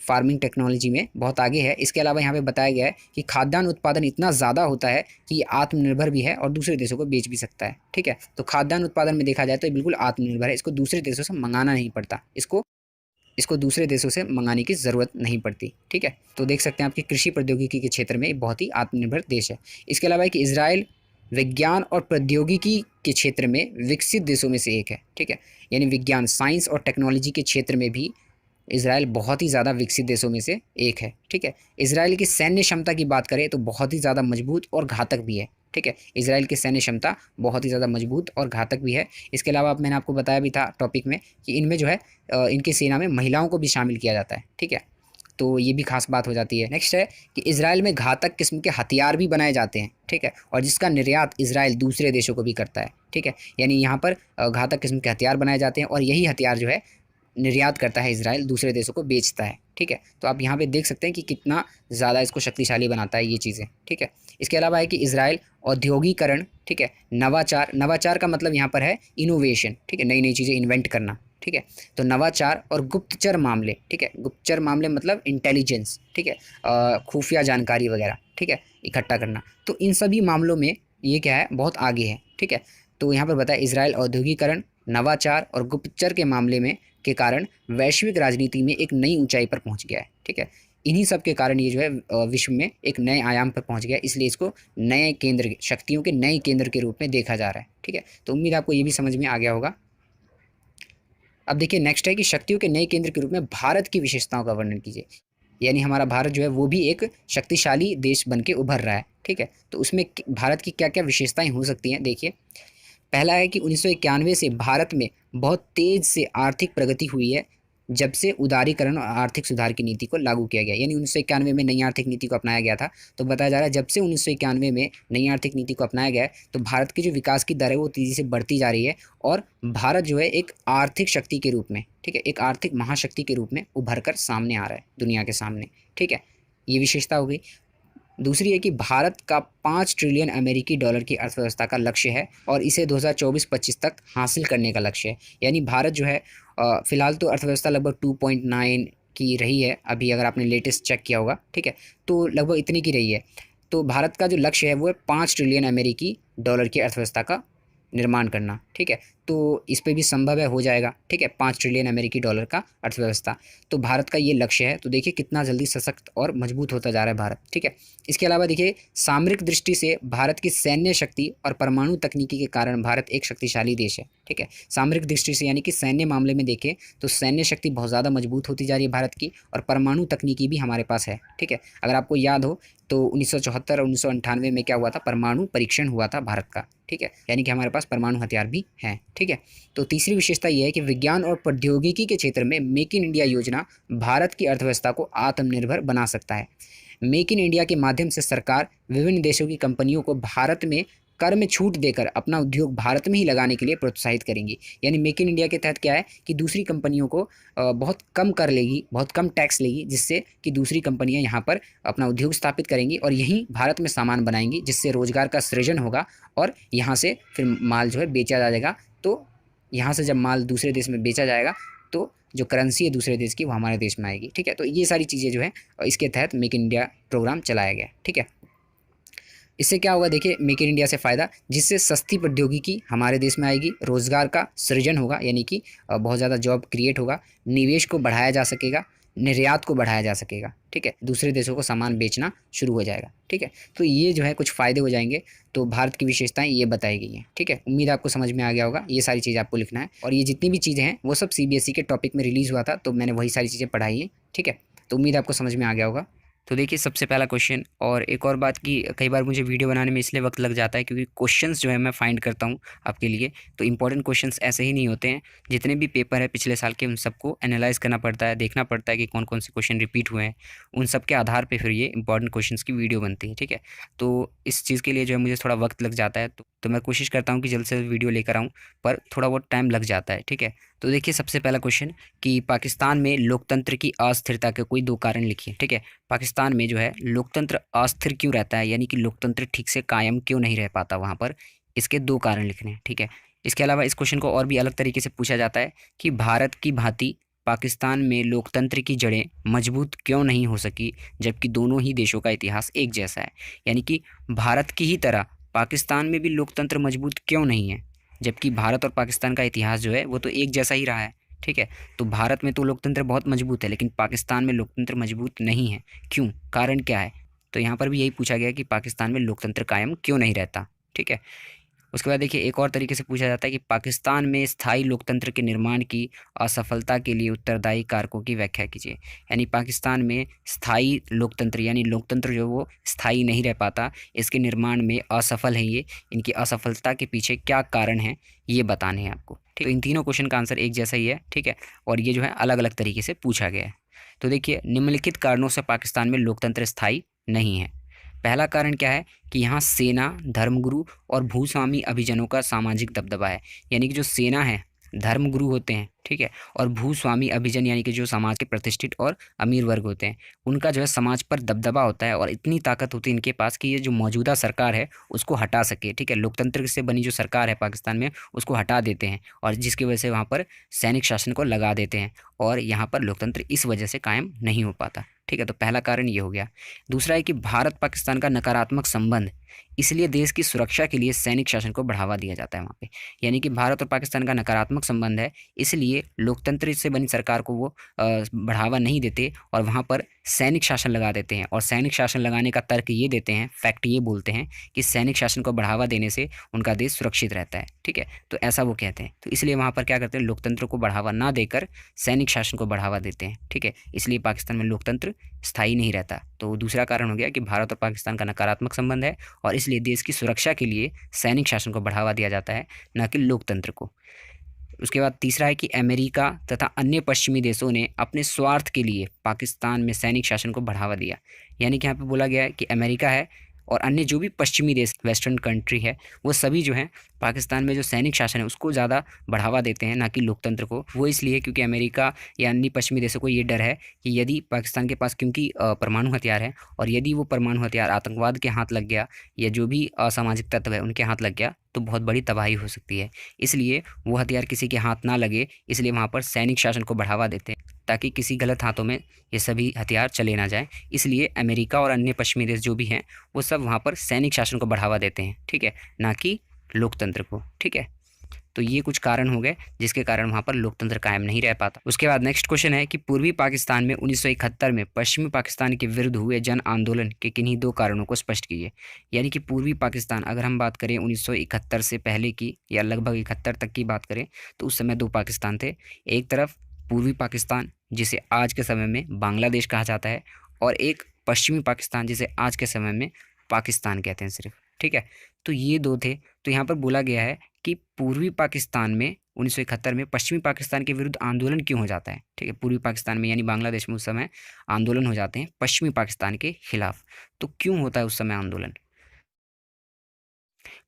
फार्मिंग टेक्नोलॉजी में बहुत आगे है। इसके अलावा यहाँ पे बताया गया है कि खाद्यान्न उत्पादन इतना ज़्यादा होता है कि ये आत्मनिर्भर भी है और दूसरे देशों को बेच भी सकता है। ठीक है, तो खाद्यान्न उत्पादन में देखा जाए तो ये बिल्कुल आत्मनिर्भर है, इसको दूसरे देशों से मंगाना नहीं पड़ता, इसको दूसरे देशों से मंगाने की ज़रूरत नहीं पड़ती। ठीक है, तो देख सकते हैं आपकी कृषि प्रौद्योगिकी के क्षेत्र में बहुत ही आत्मनिर्भर देश है। इसके अलावा कि इजराइल विज्ञान और प्रौद्योगिकी के क्षेत्र में विकसित देशों में से एक है। ठीक है, यानी विज्ञान, साइंस और टेक्नोलॉजी के क्षेत्र में भी इजराइल बहुत ही ज़्यादा विकसित देशों में से एक है। ठीक है, इजराइल की सैन्य क्षमता की बात करें तो बहुत ही ज़्यादा मजबूत और घातक भी है। ठीक है, इजराइल की सैन्य क्षमता बहुत ही ज़्यादा मजबूत और घातक भी है। इसके अलावा मैंने आपको बताया भी था टॉपिक में कि इनमें जो है इनकी सेना में महिलाओं को भी शामिल किया जाता है। ठीक है, तो ये भी खास बात हो जाती है। नेक्स्ट है कि इजराइल में घातक किस्म के हथियार भी बनाए जाते हैं। ठीक है, और जिसका निर्यात इजराइल दूसरे देशों को भी करता है। ठीक है, यानी यहाँ पर घातक किस्म के हथियार बनाए जाते हैं और यही हथियार जो है निर्यात करता है इजराइल, दूसरे देशों को बेचता है। ठीक है, तो आप यहाँ पे देख सकते हैं कि कितना ज़्यादा इसको शक्तिशाली बनाता है ये चीज़ें। ठीक है, इसके अलावा है कि इजराइल औद्योगिकरण, ठीक है, नवाचार, नवाचार का मतलब यहाँ पर है इनोवेशन, ठीक है, नई नई चीज़ें इन्वेंट करना, ठीक है, तो नवाचार और गुप्तचर मामले, ठीक है, गुप्तचर मामले मतलब इंटेलिजेंस, ठीक है, खुफिया जानकारी वगैरह, ठीक है, इकट्ठा करना, तो इन सभी मामलों में ये क्या है, बहुत आगे है, ठीक है। तो यहाँ पर बताया इजराइल औद्योगिकरण, नवाचार और गुप्तचर के मामले में के कारण वैश्विक राजनीति में एक नई ऊंचाई पर पहुंच गया है, ठीक है। इन्हीं सब के कारण ये जो है विश्व में एक नए आयाम पर पहुंच गया, इसलिए इसको नए केंद्र, शक्तियों के नए केंद्र के रूप में देखा जा रहा है, ठीक है। तो उम्मीद आपको ये भी समझ में आ गया होगा। अब देखिए नेक्स्ट है कि शक्तियों के नए केंद्र के रूप में भारत की विशेषताओं का वर्णन कीजिए। यानी हमारा भारत जो है वो भी एक शक्तिशाली देश बन के उभर रहा है, ठीक है। तो उसमें भारत की क्या क्या विशेषताएं हो सकती हैं, देखिए। पहला है कि 1991 से भारत में बहुत तेज़ से आर्थिक प्रगति हुई है, जब से उदारीकरण और आर्थिक सुधार की नीति को लागू किया गया। यानी 1991 में नई आर्थिक नीति को अपनाया गया था। तो बताया जा रहा है जब से 1991 में नई आर्थिक नीति को अपनाया गया है, तो भारत की जो विकास की दर है वो तेज़ी से बढ़ती जा रही है, और भारत जो है एक आर्थिक शक्ति के रूप में, ठीक है, एक आर्थिक महाशक्ति के रूप में उभर कर सामने आ रहा है दुनिया के सामने, ठीक है। ये विशेषता हो गई। दूसरी है कि भारत का 5 ट्रिलियन अमेरिकी डॉलर की अर्थव्यवस्था का लक्ष्य है, और इसे 2024-25 तक हासिल करने का लक्ष्य है। यानी भारत जो है फ़िलहाल तो अर्थव्यवस्था लगभग 2.9 की रही है, अभी अगर आपने लेटेस्ट चेक किया होगा, ठीक है, तो लगभग इतनी की रही है। तो भारत का जो लक्ष्य है वो है 5 ट्रिलियन अमेरिकी डॉलर की अर्थव्यवस्था का निर्माण करना, ठीक है। तो इस पे भी संभव है, हो जाएगा, ठीक है, 5 ट्रिलियन अमेरिकी डॉलर का अर्थव्यवस्था। तो भारत का ये लक्ष्य है। तो देखिए कितना जल्दी सशक्त और मजबूत होता जा रहा है भारत, ठीक है। इसके अलावा देखिए सामरिक दृष्टि से भारत की सैन्य शक्ति और परमाणु तकनीकी के कारण भारत एक शक्तिशाली देश है, ठीक है। सामरिक दृष्टि से यानी कि सैन्य मामले में देखें तो सैन्य शक्ति बहुत ज़्यादा मजबूत होती जा रही है भारत की, और परमाणु तकनीकी भी हमारे पास है, ठीक है। अगर आपको याद हो तो 1974 और 1998 में क्या हुआ था, परमाणु परीक्षण हुआ था भारत का, ठीक है। यानी कि हमारे पास परमाणु हथियार भी हैं, ठीक है। तो तीसरी विशेषता ये है कि विज्ञान और प्रौद्योगिकी के क्षेत्र में मेक इन इंडिया योजना भारत की अर्थव्यवस्था को आत्मनिर्भर बना सकता है। मेक इन इंडिया के माध्यम से सरकार विभिन्न देशों की कंपनियों को भारत में कर में छूट देकर अपना उद्योग भारत में ही लगाने के लिए प्रोत्साहित करेंगी। यानी मेक इन इंडिया के तहत क्या है कि दूसरी कंपनियों को बहुत कम कर लेगी, बहुत कम टैक्स लेगी, जिससे कि दूसरी कंपनियां यहाँ पर अपना उद्योग स्थापित करेंगी और यहीं भारत में सामान बनाएंगी, जिससे रोजगार का सृजन होगा, और यहाँ से फिर माल जो है बेचा जाएगा। तो यहाँ से जब माल दूसरे देश में बेचा जाएगा तो जो करेंसी है दूसरे देश की वो हमारे देश में आएगी, ठीक है। तो ये सारी चीज़ें जो है इसके तहत मेक इन इंडिया प्रोग्राम चलाया गया, ठीक है। इससे क्या होगा, देखिए मेक इन इंडिया से फ़ायदा, जिससे सस्ती प्रौद्योगिकी हमारे देश में आएगी, रोज़गार का सृजन होगा, यानी कि बहुत ज़्यादा जॉब क्रिएट होगा, निवेश को बढ़ाया जा सकेगा, निर्यात को बढ़ाया जा सकेगा, ठीक है, दूसरे देशों को सामान बेचना शुरू हो जाएगा, ठीक है। तो ये जो है कुछ फ़ायदे हो जाएंगे। तो भारत की विशेषताएं ये बताई गई हैं, ठीक है। उम्मीद आपको समझ में आ गया होगा। ये सारी चीज़ें आपको लिखना है, और ये जितनी भी चीज़ें हैं वो सब CBSE के टॉपिक में रिलीज़ हुआ था, तो मैंने वही सारी चीज़ें पढ़ाई हैं, ठीक है। तो उम्मीद आपको समझ में आ गया होगा। तो देखिए सबसे पहला क्वेश्चन, और एक और बात कि कई बार मुझे वीडियो बनाने में इसलिए वक्त लग जाता है क्योंकि क्वेश्चंस जो है मैं फाइंड करता हूँ आपके लिए। तो इंपॉर्टेंट क्वेश्चंस ऐसे ही नहीं होते हैं, जितने भी पेपर है पिछले साल के उन सबको एनालाइज करना पड़ता है, देखना पड़ता है कि कौन कौन से क्वेश्चन रिपीट हुए हैं, उन सब के आधार पर फिर ये इंपॉर्टेंट क्वेश्चन की वीडियो बनती है, ठीक है। तो इस चीज़ के लिए जो है मुझे थोड़ा वक्त लग जाता है, तो मैं कोशिश करता हूँ कि जल्द से जल्द वीडियो लेकर आऊँ, पर थोड़ा बहुत टाइम लग जाता है, ठीक है। तो देखिए सबसे पहला क्वेश्चन कि पाकिस्तान में लोकतंत्र की अस्थिरता के कोई 2 कारण लिखिए, ठीक है। पाकिस्तान में जो है लोकतंत्र अस्थिर क्यों रहता है, यानी कि लोकतंत्र ठीक से कायम क्यों नहीं रह पाता वहाँ पर, इसके 2 कारण लिखने हैं, ठीक है। इसके अलावा इस क्वेश्चन को और भी अलग तरीके से पूछा जाता है कि भारत की भांति पाकिस्तान में लोकतंत्र की जड़ें मजबूत क्यों नहीं हो सकी, जबकि दोनों ही देशों का इतिहास एक जैसा है। यानी कि भारत की ही तरह पाकिस्तान में भी लोकतंत्र मजबूत क्यों नहीं है, जबकि भारत और पाकिस्तान का इतिहास जो है वो तो एक जैसा ही रहा है, ठीक है। तो भारत में तो लोकतंत्र बहुत मजबूत है, लेकिन पाकिस्तान में लोकतंत्र मजबूत नहीं है, क्यों, कारण क्या है। तो यहाँ पर भी यही पूछा गया कि पाकिस्तान में लोकतंत्र कायम क्यों नहीं रहता, ठीक है। उसके बाद देखिए एक और तरीके से पूछा जाता है कि पाकिस्तान में स्थायी लोकतंत्र के निर्माण की असफलता के लिए उत्तरदायी कारकों की व्याख्या कीजिए। यानी पाकिस्तान में स्थायी लोकतंत्र, यानी लोकतंत्र जो वो स्थायी नहीं रह पाता, इसके निर्माण में असफल है ये, इनकी असफलता के पीछे क्या कारण है ये बताने हैं आपको, ठीक। तो इन तीनों क्वेश्चन का आंसर एक जैसा ही है, ठीक है, और ये जो है अलग अलग तरीके से पूछा गया है। तो देखिए निम्नलिखित कारणों से पाकिस्तान में लोकतंत्र स्थायी नहीं है। पहला कारण क्या है कि यहाँ सेना, धर्मगुरु और भूस्वामी अभिजनों का सामाजिक दबदबा है। यानी कि जो सेना है, धर्मगुरु होते हैं, ठीक है। और भूस्वामी अभिजन यानी कि जो समाज के प्रतिष्ठित और अमीर वर्ग होते हैं, उनका जो है समाज पर दबदबा होता है और इतनी ताकत होती है इनके पास कि ये जो मौजूदा सरकार है उसको हटा सके, ठीक है। लोकतंत्र से बनी जो सरकार है पाकिस्तान में उसको हटा देते हैं और जिसकी वजह से वहाँ पर सैनिक शासन को लगा देते हैं और यहाँ पर लोकतंत्र इस वजह से कायम नहीं हो पाता, ठीक है। तो पहला कारण ये हो गया। दूसरा है कि भारत पाकिस्तान का नकारात्मक संबंध, इसलिए देश की सुरक्षा के लिए सैनिक शासन को बढ़ावा दिया जाता है वहाँ पे। यानी कि भारत और पाकिस्तान का नकारात्मक संबंध है, इसलिए लोकतंत्र से बनी सरकार को वो बढ़ावा नहीं देते और वहाँ पर सैनिक शासन लगा देते हैं। और सैनिक शासन लगाने का तर्क ये देते हैं, फैक्ट ये बोलते हैं कि सैनिक शासन को बढ़ावा देने से उनका देश सुरक्षित रहता है, ठीक है। तो ऐसा वो कहते हैं। तो इसलिए वहाँ पर क्या करते हैं, लोकतंत्र को बढ़ावा ना देकर सैनिक शासन को बढ़ावा देते हैं, ठीक है। इसलिए पाकिस्तान में लोकतंत्र स्थायी नहीं रहता। तो दूसरा कारण हो गया कि भारत और पाकिस्तान का नकारात्मक संबंध है और इसलिए देश की सुरक्षा के लिए सैनिक शासन को बढ़ावा दिया जाता है, ना कि लोकतंत्र को। उसके बाद तीसरा है कि अमेरिका तथा अन्य पश्चिमी देशों ने अपने स्वार्थ के लिए पाकिस्तान में सैनिक शासन को बढ़ावा दिया। यानी कि यहाँ पे बोला गया है कि अमेरिका है और अन्य जो भी पश्चिमी देश वेस्टर्न कंट्री है वो सभी जो हैं पाकिस्तान में जो सैनिक शासन है उसको ज़्यादा बढ़ावा देते हैं, ना कि लोकतंत्र को। वो इसलिए क्योंकि अमेरिका या अन्य पश्चिमी देशों को ये डर है कि यदि पाकिस्तान के पास क्योंकि परमाणु हथियार है और यदि वो परमाणु हथियार आतंकवाद के हाथ लग गया या जो भी असामाजिक तत्व है उनके हाथ लग गया तो बहुत बड़ी तबाही हो सकती है। इसलिए वो हथियार किसी के हाथ ना लगे, इसलिए वहाँ पर सैनिक शासन को बढ़ावा देते हैं ताकि किसी गलत हाथों में ये सभी हथियार चले ना जाएं। इसलिए अमेरिका और अन्य पश्चिमी देश जो भी हैं वो सब वहाँ पर सैनिक शासन को बढ़ावा देते हैं, ठीक है, ना कि लोकतंत्र को, ठीक है। तो ये कुछ कारण हो गए जिसके कारण वहाँ पर लोकतंत्र कायम नहीं रह पाता। उसके बाद नेक्स्ट क्वेश्चन है कि पूर्वी पाकिस्तान में 1971 में पश्चिमी पाकिस्तान के विरुद्ध हुए जन आंदोलन के किन्हीं दो कारणों को स्पष्ट कीजिए। यानी कि पूर्वी पाकिस्तान, अगर हम बात करें 1971 से पहले की या लगभग 71 तक की बात करें तो उस समय दो पाकिस्तान थे। एक तरफ पूर्वी पाकिस्तान जिसे आज के समय में बांग्लादेश कहा जाता है और एक पश्चिमी पाकिस्तान जिसे आज के समय में पाकिस्तान कहते हैं सिर्फ, ठीक है। तो ये दो थे। तो यहाँ पर बोला गया है कि पूर्वी पाकिस्तान में 1971 में पश्चिमी पाकिस्तान के विरुद्ध आंदोलन क्यों हो जाता है, ठीक है। पूर्वी पाकिस्तान में यानी बांग्लादेश में उस समय आंदोलन हो जाते हैं पश्चिमी पाकिस्तान के खिलाफ। तो क्यों होता है उस समय आंदोलन?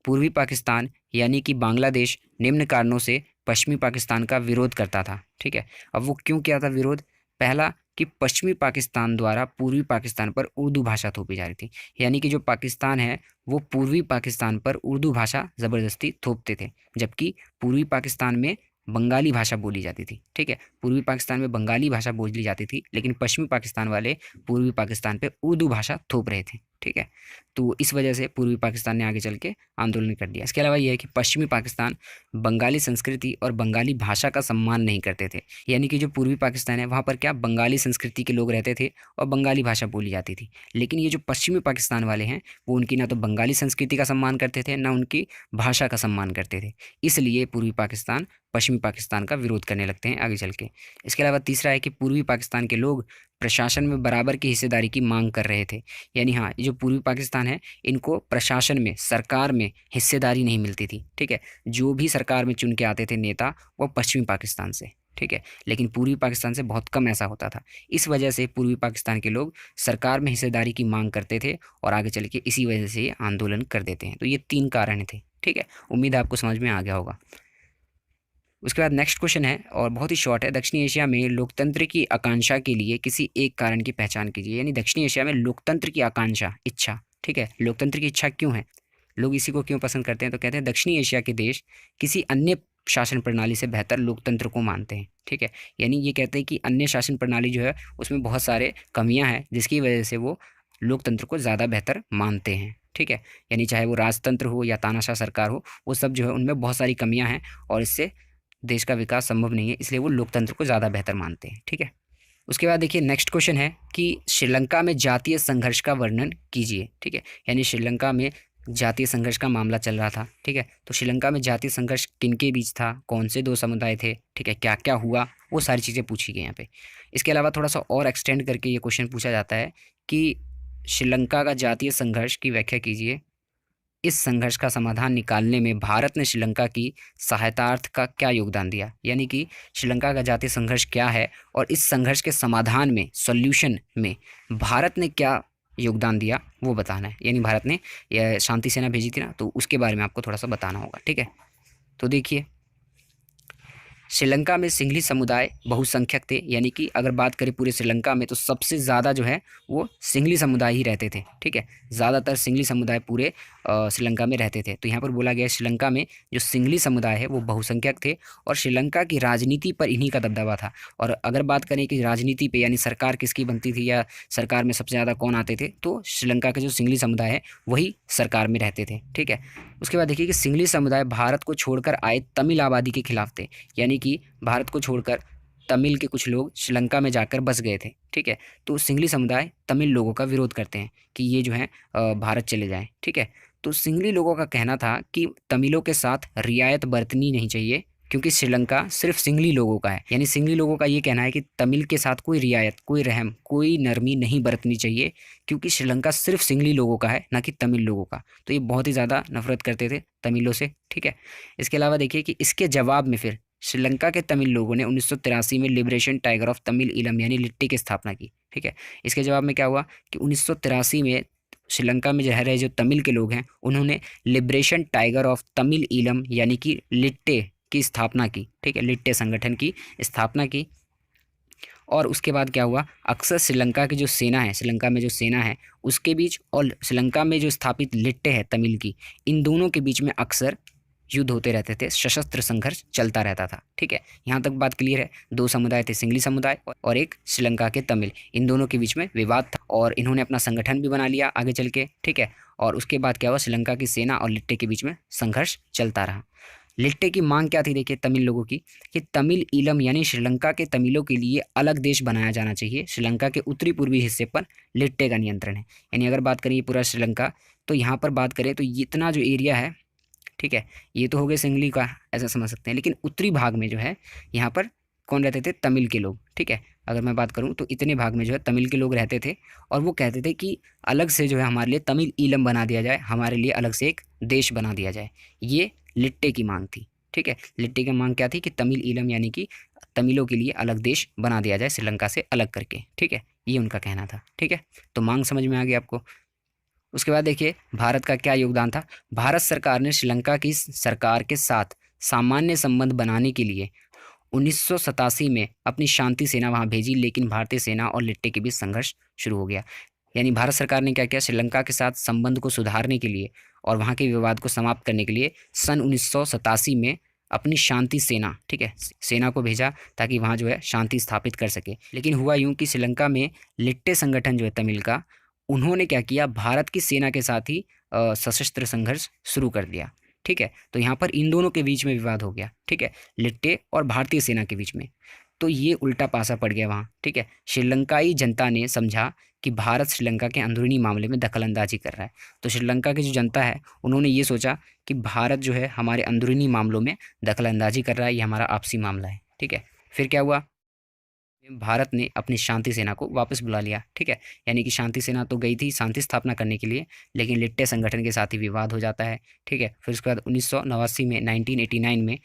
पूर्वी पाकिस्तान यानी कि बांग्लादेश निम्न कारणों से पश्चिमी पाकिस्तान का विरोध करता था, ठीक है। अब वो क्यों किया था विरोध? पहला कि पश्चिमी पाकिस्तान द्वारा पूर्वी पाकिस्तान पर उर्दू भाषा थोपी जा रही थी। यानी कि जो पाकिस्तान है वो पूर्वी पाकिस्तान पर उर्दू भाषा ज़बरदस्ती थोपते थे, जबकि पूर्वी पाकिस्तान में बंगाली भाषा बोली जाती थी, ठीक है। पूर्वी पाकिस्तान में बंगाली भाषा बोली जाती थी लेकिन पश्चिमी पाकिस्तान वाले पूर्वी पाकिस्तान पे उर्दू भाषा थोप रहे थे, ठीक है। तो इस वजह से पूर्वी पाकिस्तान ने आगे चल के आंदोलन कर दिया। इसके अलावा यह है कि पश्चिमी पाकिस्तान बंगाली संस्कृति और बंगाली भाषा का सम्मान नहीं करते थे। यानी कि जो पूर्वी पाकिस्तान है वहाँ पर क्या बंगाली संस्कृति के लोग रहते थे और बंगाली भाषा बोली जाती थी, लेकिन ये जो पश्चिमी पाकिस्तान वाले हैं वो उनकी ना तो बंगाली संस्कृति का सम्मान करते थे ना उनकी भाषा का सम्मान करते थे। इसलिए पूर्वी पाकिस्तान पश्चिमी पाकिस्तान का विरोध करने लगते हैं आगे चल के। इसके अलावा तीसरा है कि पूर्वी पाकिस्तान के लोग प्रशासन में बराबर की हिस्सेदारी की मांग कर रहे थे। यानी हाँ, ये जो पूर्वी पाकिस्तान है इनको प्रशासन में, सरकार में हिस्सेदारी नहीं मिलती थी, ठीक है। जो भी सरकार में चुन के आते थे नेता वो पश्चिमी पाकिस्तान से, ठीक है, लेकिन पूर्वी पाकिस्तान से बहुत कम ऐसा होता था। इस वजह से पूर्वी पाकिस्तान के लोग सरकार में हिस्सेदारी की मांग करते थे और आगे चल के इसी वजह से ये आंदोलन कर देते हैं। तो ये तीन कारण थे, ठीक है। उम्मीद है आपको समझ में आ गया होगा। उसके बाद नेक्स्ट क्वेश्चन है और बहुत ही शॉर्ट है। दक्षिण एशिया में लोकतंत्र की आकांक्षा के लिए किसी एक कारण की पहचान कीजिए। यानी दक्षिण एशिया में लोकतंत्र की आकांक्षा, इच्छा, ठीक है, लोकतंत्र की इच्छा क्यों है, लोग इसी को क्यों पसंद करते हैं? तो कहते हैं दक्षिणी एशिया के देश किसी अन्य शासन प्रणाली से बेहतर लोकतंत्र को मानते हैं, ठीक है। यानी ये कहते हैं कि अन्य शासन प्रणाली जो है उसमें बहुत सारे कमियां हैं जिसकी वजह से वो लोकतंत्र को ज़्यादा बेहतर मानते हैं, ठीक है। यानी चाहे वो राजतंत्र हो या तानाशाह सरकार हो, वो सब जो है उनमें बहुत सारी कमियां हैं और इससे देश का विकास संभव नहीं है, इसलिए वो लोकतंत्र को ज़्यादा बेहतर मानते हैं, ठीक है। उसके बाद देखिए नेक्स्ट क्वेश्चन है कि श्रीलंका में जातीय संघर्ष का वर्णन कीजिए, ठीक है। यानी श्रीलंका में जातीय संघर्ष का मामला चल रहा था, ठीक है। तो श्रीलंका में जातीय संघर्ष किनके बीच था, कौन से दो समुदाय थे, ठीक है, क्या क्या हुआ, वो सारी चीज़ें पूछी गई यहाँ पे। इसके अलावा थोड़ा सा और एक्सटेंड करके ये क्वेश्चन पूछा जाता है कि श्रीलंका का जातीय संघर्ष की व्याख्या कीजिए। इस संघर्ष का समाधान निकालने में भारत ने श्रीलंका की सहायतार्थ का क्या योगदान दिया। यानी कि श्रीलंका का जातीय संघर्ष क्या है और इस संघर्ष के समाधान में, सॉल्यूशन में भारत ने क्या योगदान दिया वो बताना है। यानी भारत ने यह शांति सेना भेजी थी ना, तो उसके बारे में आपको थोड़ा सा बताना होगा, ठीक है। तो देखिए श्रीलंका में सिंघली समुदाय बहुसंख्यक थे, यानी कि अगर बात करें पूरे श्रीलंका में तो सबसे ज़्यादा जो है वो सिंघली समुदाय ही रहते थे। ठीक है, ज़्यादातर सिंघली समुदाय पूरे श्रीलंका में रहते थे। तो यहाँ पर बोला गया है श्रीलंका में जो सिंघली समुदाय है वो बहुसंख्यक थे और श्रीलंका की राजनीति पर इन्हीं का दबदबा था। और अगर बात करें कि राजनीति पे यानी सरकार किसकी बनती थी या सरकार में सबसे ज़्यादा कौन आते थे, तो श्रीलंका के जो सिंघली समुदाय है वही सरकार में रहते थे। ठीक है, उसके बाद देखिए कि सिंघली समुदाय भारत को छोड़कर आए तमिल आबादी के खिलाफ थे, यानी कि भारत को छोड़कर तमिल के कुछ लोग श्रीलंका में जाकर बस गए थे। ठीक है, तो सिंघली समुदाय तमिल लोगों का विरोध करते हैं कि ये जो है भारत चले जाएं। ठीक है, तो सिंघली लोगों का कहना था कि तमिलों के साथ रियायत बरतनी नहीं चाहिए क्योंकि श्रीलंका सिर्फ सिंघली लोगों का है। यानी सिंघली लोगों का ये कहना है कि तमिल के साथ कोई रियायत, कोई रहम, कोई नरमी नहीं बरतनी चाहिए क्योंकि श्रीलंका सिर्फ सिंघली लोगों का है, ना कि तमिल लोगों का। तो ये बहुत ही ज़्यादा नफरत करते थे तमिलों से। ठीक है, इसके अलावा देखिए कि इसके जवाब में फिर श्रीलंका के तमिल लोगों ने 1983 में liberation tiger of Tamil Eelam यानी लिट्टे की स्थापना की। ठीक है, इसके जवाब में क्या हुआ कि 1983 में श्रीलंका में रह रहे जो तमिल के लोग हैं उन्होंने liberation tiger of Tamil Eelam यानी कि लिट्टे की स्थापना की। ठीक है, लिट्टे संगठन की स्थापना की। और उसके बाद क्या हुआ, अक्सर श्रीलंका की जो सेना है, श्रीलंका में जो सेना है उसके बीच और श्रीलंका में जो स्थापित लिट्टे है तमिल की, इन दोनों के बीच में अक्सर युद्ध होते रहते थे, सशस्त्र संघर्ष चलता रहता था। ठीक है, यहाँ तक बात क्लियर है। दो समुदाय थे, सिंघली समुदाय और एक श्रीलंका के तमिल, इन दोनों के बीच में विवाद था और इन्होंने अपना संगठन भी बना लिया आगे चल के। ठीक है, और उसके बाद क्या हुआ, श्रीलंका की सेना और लिट्टे के बीच में संघर्ष चलता रहा। लिट्टे की मांग क्या थी, देखिए तमिल लोगों की, कि तमिल ईलम यानी श्रीलंका के तमिलों के लिए अलग देश बनाया जाना चाहिए। श्रीलंका के उत्तरी पूर्वी हिस्से पर लिट्टे का नियंत्रण है। यानी अगर बात करें पूरा श्रीलंका, तो यहाँ पर बात करें तो इतना जो एरिया है, ठीक है, ये तो हो गए सिंघली का, ऐसा समझ सकते हैं। लेकिन उत्तरी भाग में जो है यहाँ पर कौन रहते थे, तमिल के लोग। ठीक है, अगर मैं बात करूँ तो इतने भाग में जो है तमिल के लोग रहते थे और वो कहते थे कि अलग से जो है हमारे लिए तमिल ईलम बना दिया जाए, हमारे लिए अलग से एक देश बना दिया जाए। ये लिट्टे की मांग थी। ठीक है, लिट्टे की मांग क्या थी कि तमिल ईलम यानी कि तमिलों के लिए अलग देश बना दिया जाए श्रीलंका से अलग करके। ठीक है, ये उनका कहना था। ठीक है, तो मांग समझ में आ गई आपको। उसके बाद देखिए भारत का क्या योगदान था। भारत सरकार ने श्रीलंका की सरकार के साथ सामान्य संबंध बनाने के लिए 1987 में अपनी शांति सेना वहां भेजी, लेकिन भारतीय सेना और लिट्टे के बीच संघर्ष शुरू हो गया। यानी भारत सरकार ने क्या किया, श्रीलंका के साथ संबंध को सुधारने के लिए और वहां के विवाद को समाप्त करने के लिए सन 1987 में अपनी शांति सेना, ठीक है, सेना को भेजा ताकि वहां जो है शांति स्थापित कर सके। लेकिन हुआ यूं कि श्रीलंका में लिट्टे संगठन जो है तमिल का, उन्होंने क्या किया, भारत की सेना के साथ ही सशस्त्र संघर्ष शुरू कर दिया। ठीक है, तो यहाँ पर इन दोनों के बीच में विवाद हो गया। ठीक है, लिट्टे और भारतीय सेना के बीच में, तो ये उल्टा पासा पड़ गया वहाँ। ठीक है, श्रीलंकाई जनता ने समझा कि भारत श्रीलंका के अंदरूनी मामले में दखलंदाजी कर रहा है। तो श्रीलंका की जो जनता है उन्होंने ये सोचा कि भारत जो है हमारे अंदरूनी मामलों में दखलंदाजी कर रहा है, ये हमारा आपसी मामला है। ठीक है, फिर क्या हुआ, भारत ने अपनी शांति सेना को वापस बुला लिया। ठीक है, यानी कि शांति सेना तो गई थी शांति स्थापना करने के लिए, लेकिन लिट्टे संगठन के साथ ही विवाद हो जाता है। ठीक है, फिर उसके बाद 1989 में 1989 में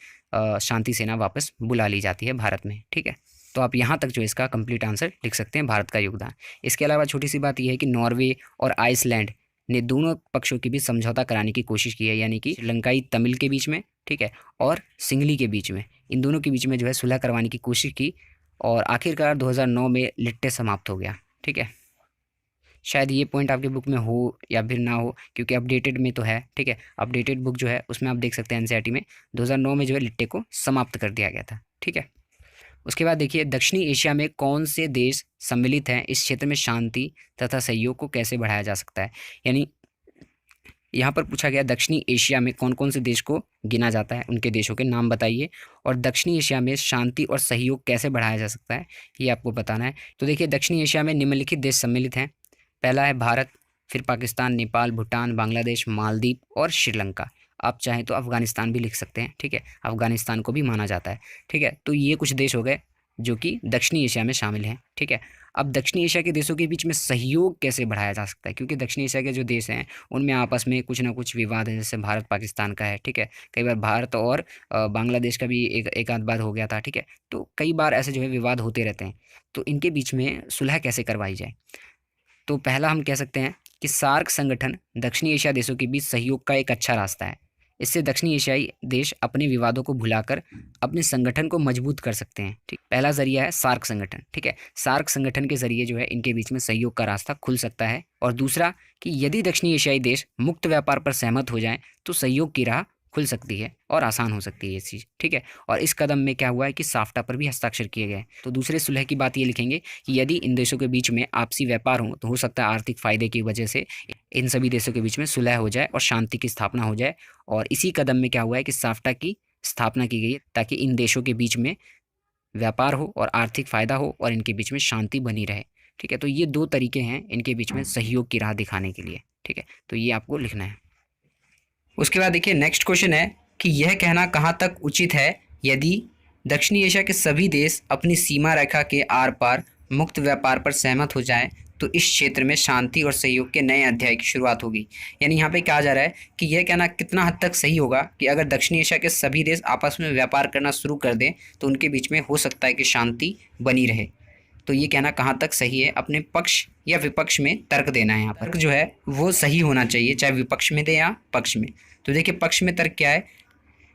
शांति सेना वापस बुला ली जाती है भारत में। ठीक है, तो आप यहाँ तक जो इसका कंप्लीट आंसर लिख सकते हैं, भारत का योगदान। इसके अलावा छोटी सी बात यह है कि नॉर्वे और आइसलैंड ने दोनों पक्षों के बीच समझौता कराने की कोशिश की है, यानी कि श्रीलंकाई तमिल के बीच में, ठीक है, और सिंघली के बीच में, इन दोनों के बीच में जो है सुलह करवाने की कोशिश की और आखिरकार 2009 में लिट्टे समाप्त हो गया। ठीक है, शायद ये पॉइंट आपके बुक में हो या फिर ना हो, क्योंकि अपडेटेड में तो है। ठीक है, अपडेटेड बुक जो है उसमें आप देख सकते हैं एनसीईआरटी में 2009 में जो है लिट्टे को समाप्त कर दिया गया था। ठीक है, उसके बाद देखिए दक्षिणी एशिया में कौन से देश सम्मिलित हैं, इस क्षेत्र में शांति तथा सहयोग को कैसे बढ़ाया जा सकता है। यानी यहाँ पर पूछा गया दक्षिणी एशिया में कौन कौन से देश को गिना जाता है, उनके देशों के नाम बताइए, और दक्षिणी एशिया में शांति और सहयोग कैसे बढ़ाया जा सकता है ये आपको बताना है। तो देखिए दक्षिणी एशिया में निम्नलिखित देश सम्मिलित हैं। पहला है भारत, फिर पाकिस्तान, नेपाल, भूटान, बांग्लादेश, मालदीव और श्रीलंका। आप चाहें तो अफगानिस्तान भी लिख सकते हैं। ठीक है, अफगानिस्तान को भी माना जाता है। ठीक है, तो ये कुछ देश हो गए जो कि दक्षिणी एशिया में शामिल हैं। ठीक है, अब दक्षिणी एशिया के देशों के बीच में सहयोग कैसे बढ़ाया जा सकता है, क्योंकि दक्षिणी एशिया के जो देश हैं उनमें आपस में कुछ ना कुछ विवाद है, जैसे भारत पाकिस्तान का है। ठीक है, कई बार भारत और बांग्लादेश का भी एक आध बार हो गया था। ठीक है, तो कई बार ऐसे जो है विवाद होते रहते हैं, तो इनके बीच में सुलह कैसे करवाई जाए। तो पहला हम कह सकते हैं कि सार्क संगठन दक्षिणी एशिया देशों के बीच सहयोग का एक अच्छा रास्ता है। इससे दक्षिणी एशियाई देश अपने विवादों को भुलाकर अपने संगठन को मजबूत कर सकते हैं। ठीक, पहला जरिया है सार्क संगठन। ठीक है, सार्क संगठन के जरिए जो है इनके बीच में सहयोग का रास्ता खुल सकता है। और दूसरा कि यदि दक्षिणी एशियाई देश मुक्त व्यापार पर सहमत हो जाएं तो सहयोग की राह खुल सकती है और आसान हो सकती है ये चीज़। ठीक है, और इस कदम में क्या हुआ है कि साफ्टा पर भी हस्ताक्षर किए गए। तो दूसरे सुलह की बात ये लिखेंगे कि यदि इन देशों के बीच में आपसी व्यापार हो तो हो सकता है आर्थिक फायदे की वजह से इन सभी देशों के बीच में सुलह हो जाए और शांति की स्थापना हो जाए। और इसी कदम में क्या हुआ है कि साफ्टा की स्थापना की गई ताकि इन देशों के बीच में व्यापार हो और आर्थिक फ़ायदा हो और इनके बीच में शांति बनी रहे। ठीक है, तो ये दो तरीके हैं इनके बीच में सहयोग की राह दिखाने के लिए। ठीक है, तो ये आपको लिखना है। उसके बाद देखिए नेक्स्ट क्वेश्चन है कि यह कहना कहाँ तक उचित है यदि दक्षिणी एशिया के सभी देश अपनी सीमा रेखा के आर पार मुक्त व्यापार पर सहमत हो जाएं तो इस क्षेत्र में शांति और सहयोग के नए अध्याय की शुरुआत होगी। यानी यहाँ पे कहा जा रहा है कि यह कहना कितना हद तक सही होगा कि अगर दक्षिणी एशिया के सभी देश आपस में व्यापार करना शुरू कर दें तो उनके बीच में हो सकता है कि शांति बनी रहे। तो ये कहना कहाँ तक सही है, अपने पक्ष या विपक्ष में तर्क देना है। यहाँ पर जो है वो सही होना चाहिए, चाहे विपक्ष में दे या पक्ष में। तो देखिए पक्ष में तर्क क्या है,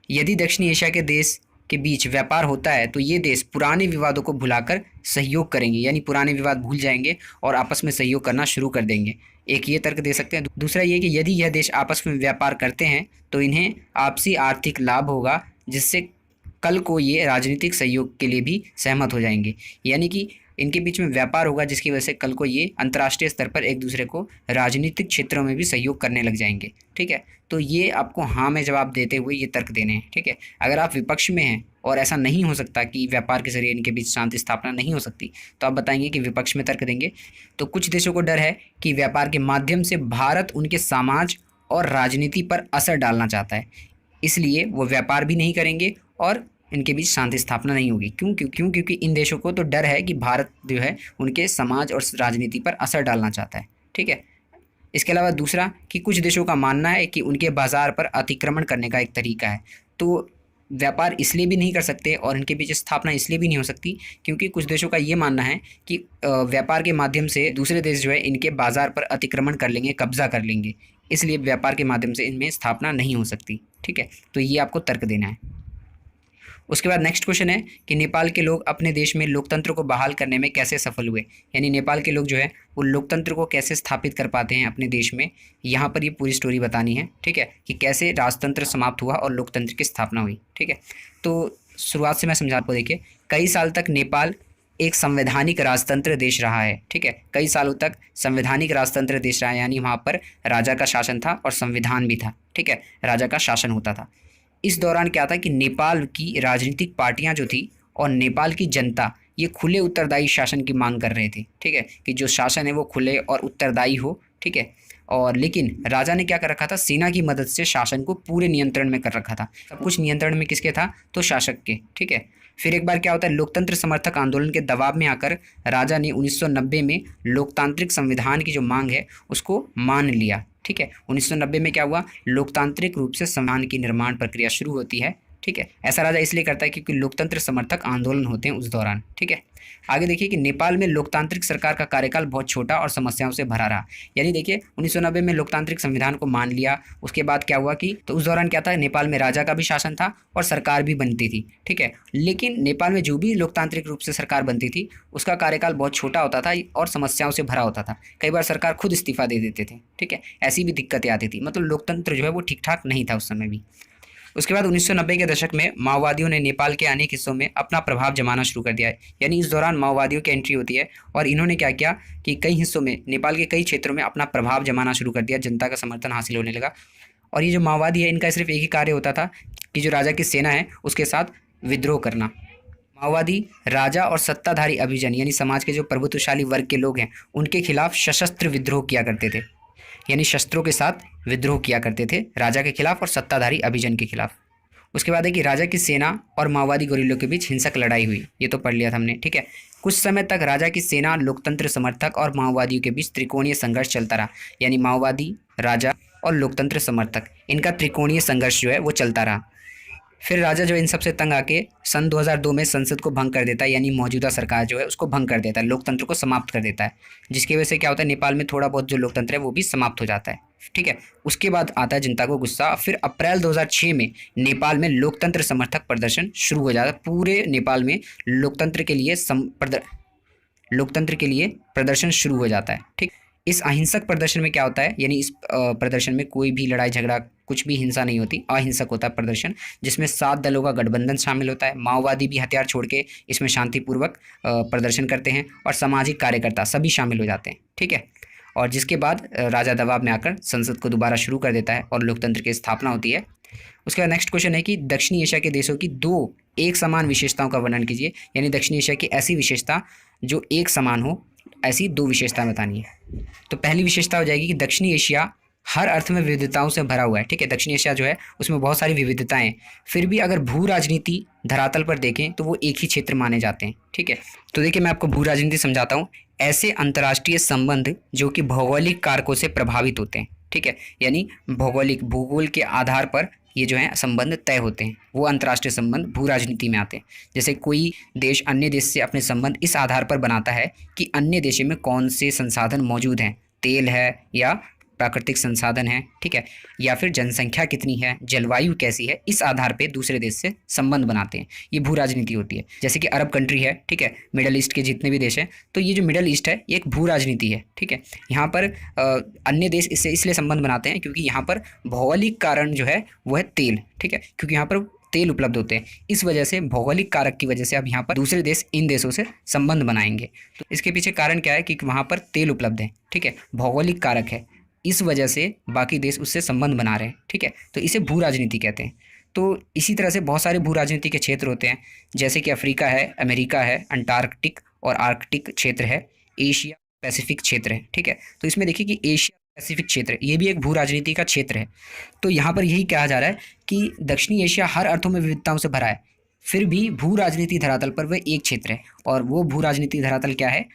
यदि दक्षिणी एशिया के देश के बीच व्यापार होता है तो ये देश पुराने विवादों को भुलाकर सहयोग करेंगे, यानी पुराने विवाद भूल जाएंगे और आपस में सहयोग करना शुरू कर देंगे। एक ये तर्क दे सकते हैं। दूसरा ये कि यदि यह देश आपस में व्यापार करते हैं तो इन्हें आपसी आर्थिक लाभ होगा, जिससे कल को ये राजनीतिक सहयोग के लिए भी सहमत हो जाएंगे। यानी कि इनके बीच में व्यापार होगा जिसकी वजह से कल को ये अंतर्राष्ट्रीय स्तर पर एक दूसरे को राजनीतिक क्षेत्रों में भी सहयोग करने लग जाएंगे। ठीक है, तो ये आपको हाँ में जवाब देते हुए ये तर्क देने हैं। ठीक है, अगर आप विपक्ष में हैं और ऐसा नहीं हो सकता कि व्यापार के जरिए इनके बीच शांति स्थापना नहीं हो सकती तो आप बताएंगे कि विपक्ष में तर्क देंगे। तो कुछ देशों को डर है कि व्यापार के माध्यम से भारत उनके समाज और राजनीति पर असर डालना चाहता है, इसलिए वो व्यापार भी नहीं करेंगे और इनके बीच शांति स्थापना नहीं होगी। क्योंकि इन देशों को तो डर है कि भारत जो है उनके समाज और राजनीति पर असर डालना चाहता है। ठीक है, इसके अलावा दूसरा कि कुछ देशों का मानना है कि उनके बाज़ार पर अतिक्रमण करने का एक तरीका है। तो व्यापार इसलिए भी नहीं कर सकते और इनके बीच स्थापना इसलिए भी नहीं हो सकती क्योंकि कुछ देशों का ये मानना है कि व्यापार के माध्यम से दूसरे देश जो है इनके बाज़ार पर अतिक्रमण कर लेंगे, कब्जा कर लेंगे, इसलिए व्यापार के माध्यम से इनमें स्थापना नहीं हो सकती। ठीक है, तो ये आपको तर्क देना है। उसके बाद नेक्स्ट क्वेश्चन है कि नेपाल के लोग अपने देश में लोकतंत्र को बहाल करने में कैसे सफल हुए। यानी नेपाल के लोग जो है वो लोकतंत्र को कैसे स्थापित कर पाते हैं अपने देश में, यहाँ पर ये पूरी स्टोरी बतानी है। ठीक है, कि कैसे राजतंत्र समाप्त हुआ और लोकतंत्र की स्थापना हुई। ठीक है, तो शुरुआत से मैं समझा आपको। देखिए कई साल तक नेपाल एक संवैधानिक राजतंत्र देश रहा है। ठीक है, कई सालों तक संवैधानिक राजतंत्र देश रहा है, यानी वहाँ पर राजा का शासन था और संविधान भी था। ठीक है, राजा का शासन होता था। इस दौरान क्या था कि नेपाल की राजनीतिक पार्टियां जो थी और नेपाल की जनता ये खुले उत्तरदायी शासन की मांग कर रहे थे। ठीक है, कि जो शासन है वो खुले और उत्तरदायी हो। ठीक है, और लेकिन राजा ने क्या कर रखा था, सेना की मदद से शासन को पूरे नियंत्रण में कर रखा था। सब कुछ नियंत्रण में किसके था, तो शासक के। ठीक है, फिर एक बार क्या होता है, लोकतंत्र समर्थक आंदोलन के दबाव में आकर राजा ने 1990 में लोकतांत्रिक संविधान की जो मांग है उसको मान लिया। ठीक है, 1990 में क्या हुआ, लोकतांत्रिक रूप से संविधान की निर्माण प्रक्रिया शुरू होती है। ठीक है, ऐसा राजा इसलिए करता है क्योंकि लोकतंत्र समर्थक आंदोलन होते हैं उस दौरान। ठीक है, आगे देखिए कि नेपाल में लोकतांत्रिक सरकार का कार्यकाल बहुत छोटा और समस्याओं से भरा रहा। यानी देखिए 1990 में लोकतांत्रिक संविधान को मान लिया, उसके बाद क्या हुआ कि तो उस दौरान क्या था, नेपाल में राजा का भी शासन था और सरकार भी बनती थी। ठीक है, लेकिन नेपाल में जो भी लोकतांत्रिक रूप से सरकार बनती थी उसका कार्यकाल बहुत छोटा होता था और समस्याओं से भरा होता था। कई बार सरकार खुद इस्तीफा दे देते थे। ठीक है, ऐसी भी दिक्कतें आती थी, मतलब लोकतंत्र जो है वो ठीक ठाक नहीं था उस समय भी। उसके बाद 1990 के दशक में माओवादियों ने नेपाल के अनेक हिस्सों में अपना प्रभाव जमाना शुरू कर दिया है। यानी इस दौरान माओवादियों की एंट्री होती है और इन्होंने क्या किया कि कई हिस्सों में, नेपाल के कई क्षेत्रों में अपना प्रभाव जमाना शुरू कर दिया, जनता का समर्थन हासिल होने लगा। और ये जो माओवादी है इनका सिर्फ एक ही कार्य होता था कि जो राजा की सेना है उसके साथ विद्रोह करना। माओवादी राजा और सत्ताधारी अभिजन यानी समाज के जो प्रभुत्वशाली वर्ग के लोग हैं उनके खिलाफ सशस्त्र विद्रोह किया करते थे, यानी शस्त्रों के साथ विद्रोह किया करते थे राजा के खिलाफ और सत्ताधारी अभिजन के खिलाफ। उसके बाद है कि राजा की सेना और माओवादी गुरिल्लों के बीच हिंसक लड़ाई हुई, ये तो पढ़ लिया था हमने। ठीक है, कुछ समय तक राजा की सेना, लोकतंत्र समर्थक और माओवादियों के बीच त्रिकोणीय संघर्ष चलता रहा। यानी माओवादी, राजा और लोकतंत्र समर्थक, इनका त्रिकोणीय संघर्ष जो है वो चलता रहा। फिर राजा जो इन सबसे तंग आके सन 2002 में संसद को भंग कर देता है, यानी मौजूदा सरकार जो है उसको भंग कर देता है, लोकतंत्र को समाप्त कर देता है, जिसकी वजह से क्या होता है, नेपाल में थोड़ा बहुत जो लोकतंत्र है वो भी समाप्त हो जाता है। ठीक है। उसके बाद आता है जनता को गुस्सा। फिर अप्रैल 2006 में नेपाल में लोकतंत्र समर्थक प्रदर्शन शुरू हो जाता है। पूरे नेपाल में लोकतंत्र के लिए लोकतंत्र के लिए प्रदर्शन शुरू हो जाता है। ठीक, इस अहिंसक प्रदर्शन में क्या होता है, यानी इस प्रदर्शन में कोई भी लड़ाई झगड़ा कुछ भी हिंसा नहीं होती, अहिंसक होता है प्रदर्शन, जिसमें 7 दलों का गठबंधन शामिल होता है। माओवादी भी हथियार छोड़ के इसमें शांतिपूर्वक प्रदर्शन करते हैं और सामाजिक कार्यकर्ता सभी शामिल हो जाते हैं। ठीक है, और जिसके बाद राजा दबाव में आकर संसद को दोबारा शुरू कर देता है और लोकतंत्र की स्थापना होती है। उसके बाद नेक्स्ट क्वेश्चन है कि दक्षिणी एशिया के देशों की 2 एक समान विशेषताओं का वर्णन कीजिए, यानी दक्षिणी एशिया की ऐसी विशेषता जो एक समान हो, ऐसी 2 विशेषताएं बतानी है। तो पहली विशेषता हो जाएगी कि दक्षिणी एशिया हर अर्थ में विविधताओं से भरा हुआ है। ठीक है, दक्षिण एशिया जो है उसमें बहुत सारी विविधताएं हैं, फिर भी अगर भू राजनीति धरातल पर देखें तो वो एक ही क्षेत्र माने जाते हैं। ठीक है, तो देखिए मैं आपको भू राजनीति समझाता हूँ। ऐसे अंतर्राष्ट्रीय संबंध जो कि भौगोलिक कारकों से प्रभावित होते हैं। ठीक है, यानी भौगोलिक भूगोल के आधार पर ये जो है संबंध तय होते हैं, वो अंतर्राष्ट्रीय संबंध भू राजनीति में आते हैं। जैसे कोई देश अन्य देश से अपने संबंध इस आधार पर बनाता है कि अन्य देशों में कौन से संसाधन मौजूद हैं, तेल है या प्राकृतिक संसाधन है, ठीक है, या फिर जनसंख्या कितनी है, जलवायु कैसी है, इस आधार पे दूसरे देश से संबंध बनाते हैं। ये भू राजनीति होती है। जैसे कि अरब कंट्री है, ठीक है, मिडल ईस्ट के जितने भी देश हैं, तो ये जो मिडल ईस्ट है ये एक भू राजनीति है। ठीक है, यहाँ पर अन्य देश इससे इसलिए संबंध बनाते हैं क्योंकि यहाँ पर भौगोलिक कारण जो है वो है तेल। ठीक है, क्योंकि यहाँ पर तेल उपलब्ध होते हैं, इस वजह से भौगोलिक कारक की वजह से अब यहाँ पर दूसरे देश इन देशों से संबंध बनाएंगे। तो इसके पीछे कारण क्या है कि वहाँ पर तेल उपलब्ध है। ठीक है, भौगोलिक कारक है, इस वजह से बाकी देश उससे संबंध बना रहे हैं। ठीक है, तो इसे भू राजनीति कहते हैं। तो इसी तरह से बहुत सारे भू राजनीति के क्षेत्र होते हैं, जैसे कि अफ्रीका है, अमेरिका है, अंटार्कटिक और आर्कटिक क्षेत्र है, एशिया पैसिफिक क्षेत्र है। ठीक है, तो इसमें देखिए कि एशिया पैसिफिक क्षेत्र ये भी एक भू राजनीति का क्षेत्र है। तो यहाँ पर यही कहा जा रहा है कि दक्षिणी एशिया हर अर्थों में विविधताओं से भरा है, फिर भी भू राजनीति धरातल पर वह एक क्षेत्र है, और वो भू राजनीति धरातल क्या है,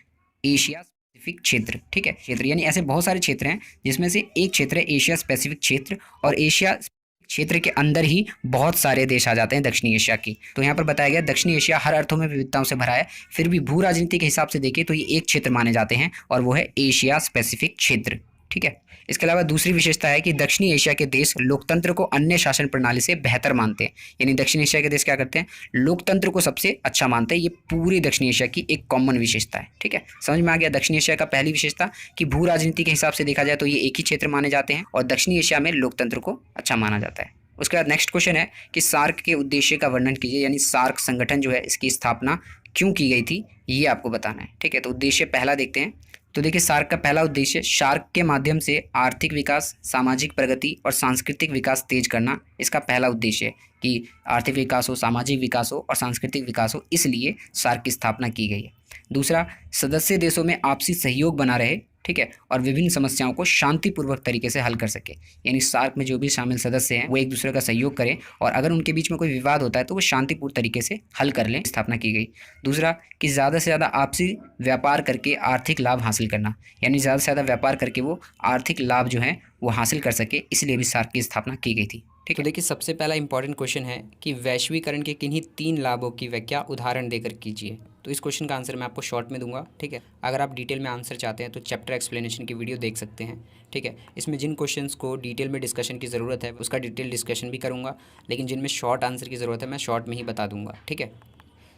एशिया पैसिफिक क्षेत्र। ठीक है, क्षेत्र यानी ऐसे बहुत सारे क्षेत्र हैं जिसमें से एक क्षेत्र है एशिया पैसिफिक क्षेत्र, और एशिया क्षेत्र के अंदर ही बहुत सारे देश आ जाते हैं दक्षिणी एशिया की। तो यहाँ पर बताया गया दक्षिणी एशिया हर अर्थों में विविधताओं से भरा है, फिर भी भू राजनीति के हिसाब से देखें तो ये एक क्षेत्र माने जाते हैं, और वो है एशिया पैसिफिक क्षेत्र। ठीक है, इसके अलावा दूसरी विशेषता है कि दक्षिणी एशिया के देश लोकतंत्र को अन्य शासन प्रणाली से बेहतर मानते हैं। यानी दक्षिण एशिया के देश क्या करते हैं, लोकतंत्र को सबसे अच्छा मानते हैं। ये पूरी दक्षिण एशिया की एक कॉमन विशेषता है। ठीक है, समझ में आ गया दक्षिण एशिया का पहली विशेषता कि भू राजनीति के हिसाब से देखा जाए तो ये एक ही क्षेत्र माने जाते हैं, और दक्षिणी एशिया में लोकतंत्र को अच्छा माना जाता है। उसके बाद नेक्स्ट क्वेश्चन है कि सार्क के उद्देश्य का वर्णन कीजिए, यानी सार्क संगठन जो है इसकी स्थापना क्यों की गई थी, ये आपको बताना है। ठीक है, तो उद्देश्य पहला देखते हैं। तो देखिए सार्क का पहला उद्देश्य सार्क के माध्यम से आर्थिक विकास, सामाजिक प्रगति और सांस्कृतिक विकास तेज करना, इसका पहला उद्देश्य है कि आर्थिक विकास हो, सामाजिक विकास हो और सांस्कृतिक विकास हो, इसलिए सार्क की स्थापना की गई है। दूसरा, सदस्य देशों में आपसी सहयोग बना रहे, ठीक है, और विभिन्न समस्याओं को शांतिपूर्वक तरीके से हल कर सके। यानी सार्क में जो भी शामिल सदस्य हैं वो एक दूसरे का सहयोग करें, और अगर उनके बीच में कोई विवाद होता है तो वो शांतिपूर्ण तरीके से हल कर लें, स्थापना की गई। दूसरा, कि ज़्यादा से ज़्यादा आपसी व्यापार करके आर्थिक लाभ हासिल करना, यानी ज़्यादा से ज़्यादा व्यापार करके वो आर्थिक लाभ जो है वो हासिल कर सके, इसलिए भी सार्क की स्थापना की गई थी। ठीक है, तो देखिए सबसे पहला इंपॉर्टेंट क्वेश्चन है कि वैश्वीकरण के किन्हीं 3 लाभों की व्याख्या उदाहरण देकर कीजिए। तो इस क्वेश्चन का आंसर मैं आपको शॉर्ट में दूंगा। ठीक है, अगर आप डिटेल में आंसर चाहते हैं तो चैप्टर एक्सप्लेनेशन की वीडियो देख सकते हैं। ठीक है, इसमें जिन क्वेश्चंस को डिटेल में डिस्कशन की ज़रूरत है उसका डिटेल डिस्कशन भी करूँगा, लेकिन जिनमें शॉर्ट आंसर की ज़रूरत है मैं शॉर्ट में ही बता दूँगा। ठीक है,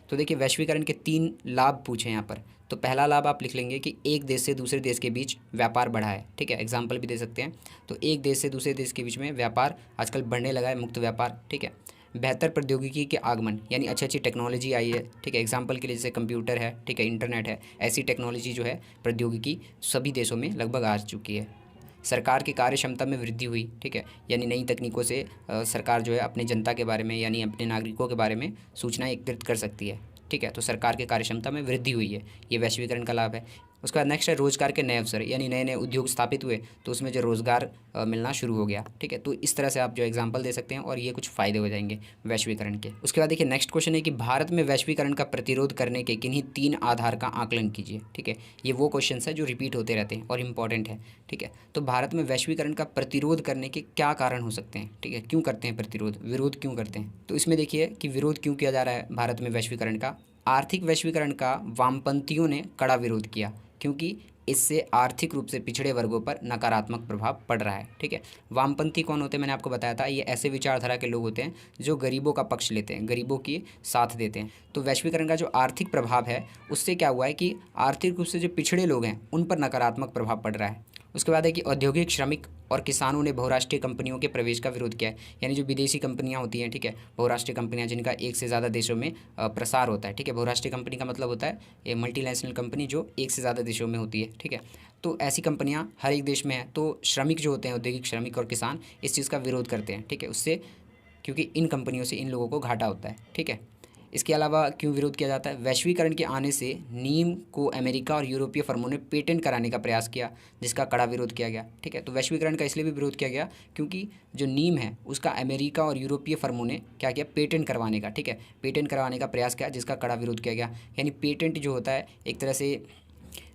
तो देखिए वैश्वीकरण के 3 लाभ पूछे यहाँ पर। तो पहला लाभ आप लिख लेंगे कि एक देश से दूसरे देश के बीच व्यापार बढ़ा है। ठीक है, एग्जाम्पल भी दे सकते हैं। तो एक देश से दूसरे देश के बीच में व्यापार आजकल बढ़ने लगा है, मुक्त व्यापार। ठीक है, बेहतर प्रौद्योगिकी के आगमन, यानी अच्छी अच्छी टेक्नोलॉजी आई है। ठीक है, एग्जाम्पल के लिए जैसे कंप्यूटर है, ठीक है, इंटरनेट है, ऐसी टेक्नोलॉजी जो है प्रौद्योगिकी सभी देशों में लगभग आ चुकी है। सरकार की कार्य क्षमता में वृद्धि हुई। ठीक है, यानी नई तकनीकों से सरकार जो है अपनी जनता के बारे में यानी अपने नागरिकों के बारे में सूचनाएं एकत्रित कर सकती है। ठीक है, तो सरकार की कार्यक्षमता में वृद्धि हुई है, ये वैश्वीकरण का लाभ है। उसके बाद नेक्स्ट है रोजगार के नए अवसर, यानी नए नए उद्योग स्थापित हुए तो उसमें जो रोजगार मिलना शुरू हो गया। ठीक है, तो इस तरह से आप जो एग्जांपल दे सकते हैं और ये कुछ फ़ायदे हो जाएंगे वैश्वीकरण के। उसके बाद देखिए नेक्स्ट क्वेश्चन है कि भारत में वैश्वीकरण का प्रतिरोध करने के किन्हीं 3 आधार का आकलन कीजिए। ठीक है, ये वो क्वेश्चन है जो रिपीट होते रहते हैं और इंपॉर्टेंट है। ठीक है, तो भारत में वैश्वीकरण का प्रतिरोध करने के क्या कारण हो सकते हैं। ठीक है, क्यों करते हैं प्रतिरोध, विरोध क्यों करते हैं। तो इसमें देखिए कि विरोध क्यों किया जा रहा है भारत में वैश्वीकरण का। आर्थिक वैश्वीकरण का वामपंथियों ने कड़ा विरोध किया, क्योंकि इससे आर्थिक रूप से पिछड़े वर्गों पर नकारात्मक प्रभाव पड़ रहा है। ठीक है, वामपंथी कौन होते हैं, मैंने आपको बताया था, ये ऐसे विचारधारा के लोग होते हैं जो गरीबों का पक्ष लेते हैं, गरीबों की साथ देते हैं। तो वैश्वीकरण का जो आर्थिक प्रभाव है उससे क्या हुआ है कि आर्थिक रूप से जो पिछड़े लोग हैं उन पर नकारात्मक प्रभाव पड़ रहा है। उसके बाद है कि औद्योगिक, श्रमिक और किसानों ने बहुराष्ट्रीय कंपनियों के प्रवेश का विरोध किया है। यानी जो विदेशी कंपनियां होती हैं, ठीक है, बहुराष्ट्रीय कंपनियां जिनका एक से ज़्यादा देशों में प्रसार होता है। ठीक है, बहुराष्ट्रीय कंपनी का मतलब होता है ये मल्टीनेशनल कंपनी जो एक से ज़्यादा देशों में होती है। ठीक है, तो ऐसी कंपनियां हर एक देश में है। तो श्रमिक जो होते हैं, औद्योगिक श्रमिक और किसान, इस चीज़ का विरोध करते हैं। ठीक है, उससे, क्योंकि इन कंपनियों से इन लोगों को घाटा होता है। ठीक है, इसके अलावा क्यों विरोध किया जाता है, वैश्वीकरण के आने से नीम को अमेरिका और यूरोपीय फर्मों ने पेटेंट कराने का प्रयास किया, जिसका कड़ा विरोध किया गया। ठीक है, तो वैश्वीकरण का इसलिए भी विरोध किया गया क्योंकि जो नीम है उसका अमेरिका और यूरोपीय फर्मों ने क्या किया, पेटेंट करवाने का, ठीक है, पेटेंट करवाने का प्रयास किया, जिसका कड़ा विरोध किया गया। यानी पेटेंट जो होता है एक तरह से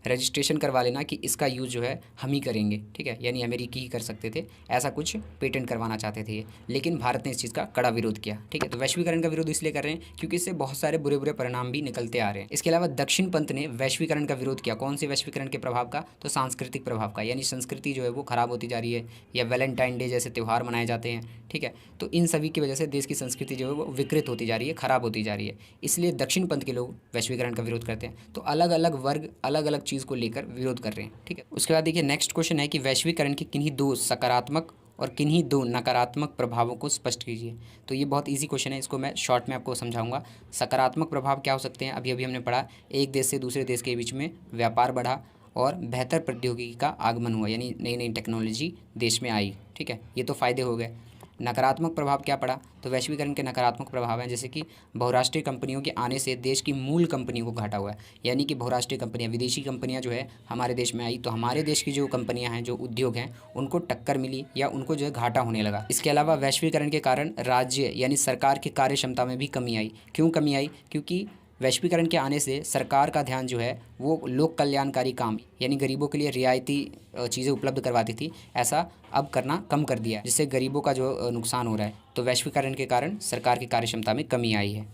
रजिस्ट्रेशन करवा लेना कि इसका यूज़ जो है हम ही करेंगे। ठीक है, यानी अमेरिकी ही कर सकते थे, ऐसा कुछ पेटेंट करवाना चाहते थे ये, लेकिन भारत ने इस चीज़ का कड़ा विरोध किया। ठीक है, तो वैश्वीकरण का विरोध इसलिए कर रहे हैं क्योंकि इससे बहुत सारे बुरे बुरे परिणाम भी निकलते आ रहे हैं। इसके अलावा दक्षिण पंथ ने वैश्वीकरण का विरोध किया। कौन से वैश्वीकरण के प्रभाव का, तो सांस्कृतिक प्रभाव का, यानी संस्कृति जो है वो खराब होती जा रही है, या वैलेंटाइन डे जैसे त्यौहार मनाए जाते हैं। ठीक है, तो इन सभी की वजह से देश की संस्कृति जो है वो विकृत होती जा रही है, खराब होती जा रही है। इसलिए दक्षिण पंथ के लोग वैश्वीकरण का विरोध करते हैं। तो अलग अलग वर्ग अलग अलग चीज़ को लेकर विरोध कर रहे हैं। ठीक है, उसके बाद देखिए नेक्स्ट क्वेश्चन है कि वैश्वीकरण के किन्हीं दो सकारात्मक और किन्हीं दो नकारात्मक प्रभावों को स्पष्ट कीजिए। तो ये बहुत इजी क्वेश्चन है, इसको मैं शॉर्ट में आपको समझाऊंगा। सकारात्मक प्रभाव क्या हो सकते हैं, अभी अभी हमने पढ़ा, एक देश से दूसरे देश के बीच में व्यापार बढ़ा और बेहतर प्रौद्योगिकी का आगमन हुआ, यानी नई नई टेक्नोलॉजी देश में आई। ठीक है, ये तो फ़ायदे हो गए। नकारात्मक प्रभाव क्या पड़ा, तो वैश्वीकरण के नकारात्मक प्रभाव हैं जैसे कि बहुराष्ट्रीय कंपनियों के आने से देश की मूल कंपनी को घाटा हुआ है। यानी कि बहुराष्ट्रीय कंपनियां, विदेशी कंपनियां जो है हमारे देश में आई, तो हमारे देश की जो कंपनियां हैं, जो उद्योग हैं, उनको टक्कर मिली या उनको जो है घाटा होने लगा। इसके अलावा वैश्वीकरण के कारण राज्य यानी सरकार की कार्य क्षमता में भी कमी आई। क्यों कमी आई, क्योंकि वैश्वीकरण के आने से सरकार का ध्यान जो है वो लोक कल्याणकारी काम, यानी गरीबों के लिए रियायती चीज़ें उपलब्ध करवाती थी, ऐसा अब करना कम कर दिया है, जिससे गरीबों का जो नुकसान हो रहा है। तो वैश्वीकरण के कारण सरकार की कार्यक्षमता में कमी आई है।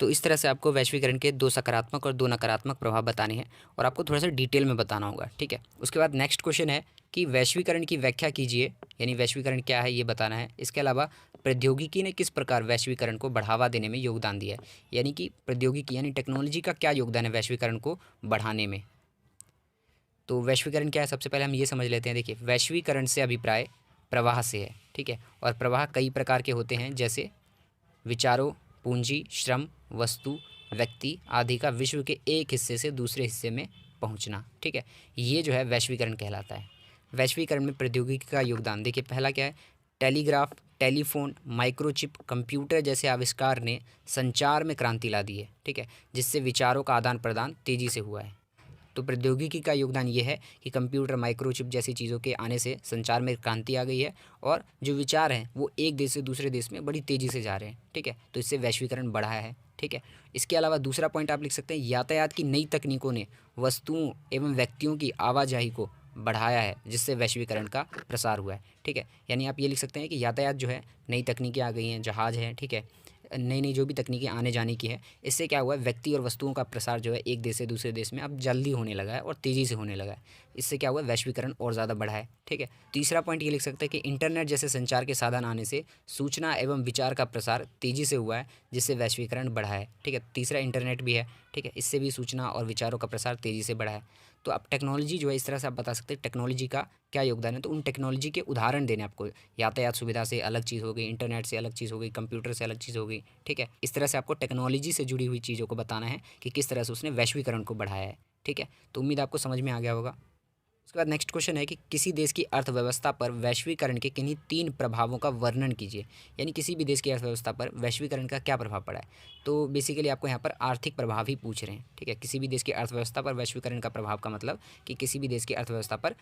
तो इस तरह से आपको वैश्वीकरण के दो सकारात्मक और दो नकारात्मक प्रभाव बताने हैं और आपको थोड़ा सा डिटेल में बताना होगा। ठीक है, उसके बाद नेक्स्ट क्वेश्चन है कि वैश्वीकरण की व्याख्या कीजिए, यानी वैश्वीकरण क्या है ये बताना है। इसके अलावा प्रौद्योगिकी ने किस प्रकार वैश्वीकरण को बढ़ावा देने में योगदान दिया है, यानी कि प्रौद्योगिकी यानी टेक्नोलॉजी का क्या योगदान है वैश्वीकरण को बढ़ाने में। तो वैश्वीकरण क्या है, सबसे पहले हम ये समझ लेते हैं। देखिए, वैश्वीकरण से अभिप्राय प्रवाह से है। ठीक है, और प्रवाह कई प्रकार के होते हैं, जैसे विचारों, पूंजी, श्रम, वस्तु, व्यक्ति आदि का विश्व के एक हिस्से से दूसरे हिस्से में पहुंचना। ठीक है, ये जो है वैश्वीकरण कहलाता है। वैश्वीकरण में प्रौद्योगिकी का योगदान देखिए, पहला क्या है, टेलीग्राफ, टेलीफोन, माइक्रोचिप, कंप्यूटर जैसे आविष्कार ने संचार में क्रांति ला दी है। ठीक है, जिससे विचारों का आदान प्रदान तेज़ी से हुआ है। तो प्रौद्योगिकी का योगदान ये है कि कंप्यूटर, माइक्रोचिप जैसी चीज़ों के आने से संचार में क्रांति आ गई है और जो विचार हैं वो एक देश से दूसरे देश में बड़ी तेज़ी से जा रहे हैं। ठीक है, तो इससे वैश्वीकरण बढ़ा है। ठीक है, इसके अलावा दूसरा पॉइंट आप लिख सकते हैं, यातायात की नई तकनीकों ने वस्तुओं एवं व्यक्तियों की आवाजाही को बढ़ाया है, जिससे वैश्वीकरण का प्रसार हुआ है। ठीक है, यानी आप ये लिख सकते हैं कि यातायात जो है, नई तकनीकें आ गई हैं, जहाज़ है, ठीक है, नई नई जो भी तकनीकें आने जाने की है, इससे क्या हुआ है, व्यक्ति और वस्तुओं का प्रसार जो है एक देश से दूसरे देश में अब जल्दी होने लगा है और तेज़ी से होने लगा है। इससे क्या हुआ है, वैश्वीकरण और ज़्यादा बढ़ा है। ठीक है, तीसरा पॉइंट ये लिख सकते हैं कि इंटरनेट जैसे संचार के साधन आने से सूचना एवं विचार का प्रसार तेज़ी से हुआ है, जिससे वैश्वीकरण बढ़ा है। ठीक है, तीसरा इंटरनेट भी है। ठीक है, इससे भी सूचना और विचारों का प्रसार तेज़ी से बढ़ा है। तो अब टेक्नोलॉजी जो है, इस तरह से आप बता सकते हैं टेक्नोलॉजी का क्या योगदान है। तो उन टेक्नोलॉजी के उदाहरण देने आपको, यातायात सुविधा से अलग चीज़ हो गई, इंटरनेट से अलग चीज़ हो गई, कंप्यूटर से अलग चीज़ हो गई। ठीक है, इस तरह से आपको टेक्नोलॉजी से जुड़ी हुई चीज़ों को बताना है कि किस तरह से उसने वैश्वीकरण को बढ़ाया है। ठीक है, तो उम्मीद आपको समझ में आ गया होगा। उसके बाद नेक्स्ट क्वेश्चन है कि किसी देश की अर्थव्यवस्था पर वैश्वीकरण के किन्हीं तीन प्रभावों का वर्णन कीजिए, यानी किसी भी देश की अर्थव्यवस्था पर वैश्वीकरण का क्या प्रभाव पड़ा है। तो बेसिकली आपको यहाँ पर आर्थिक प्रभाव ही पूछ रहे हैं। ठीक है, किसी भी देश की अर्थव्यवस्था पर वैश्वीकरण का प्रभाव का मतलब कि किसी भी देश की अर्थव्यवस्था पर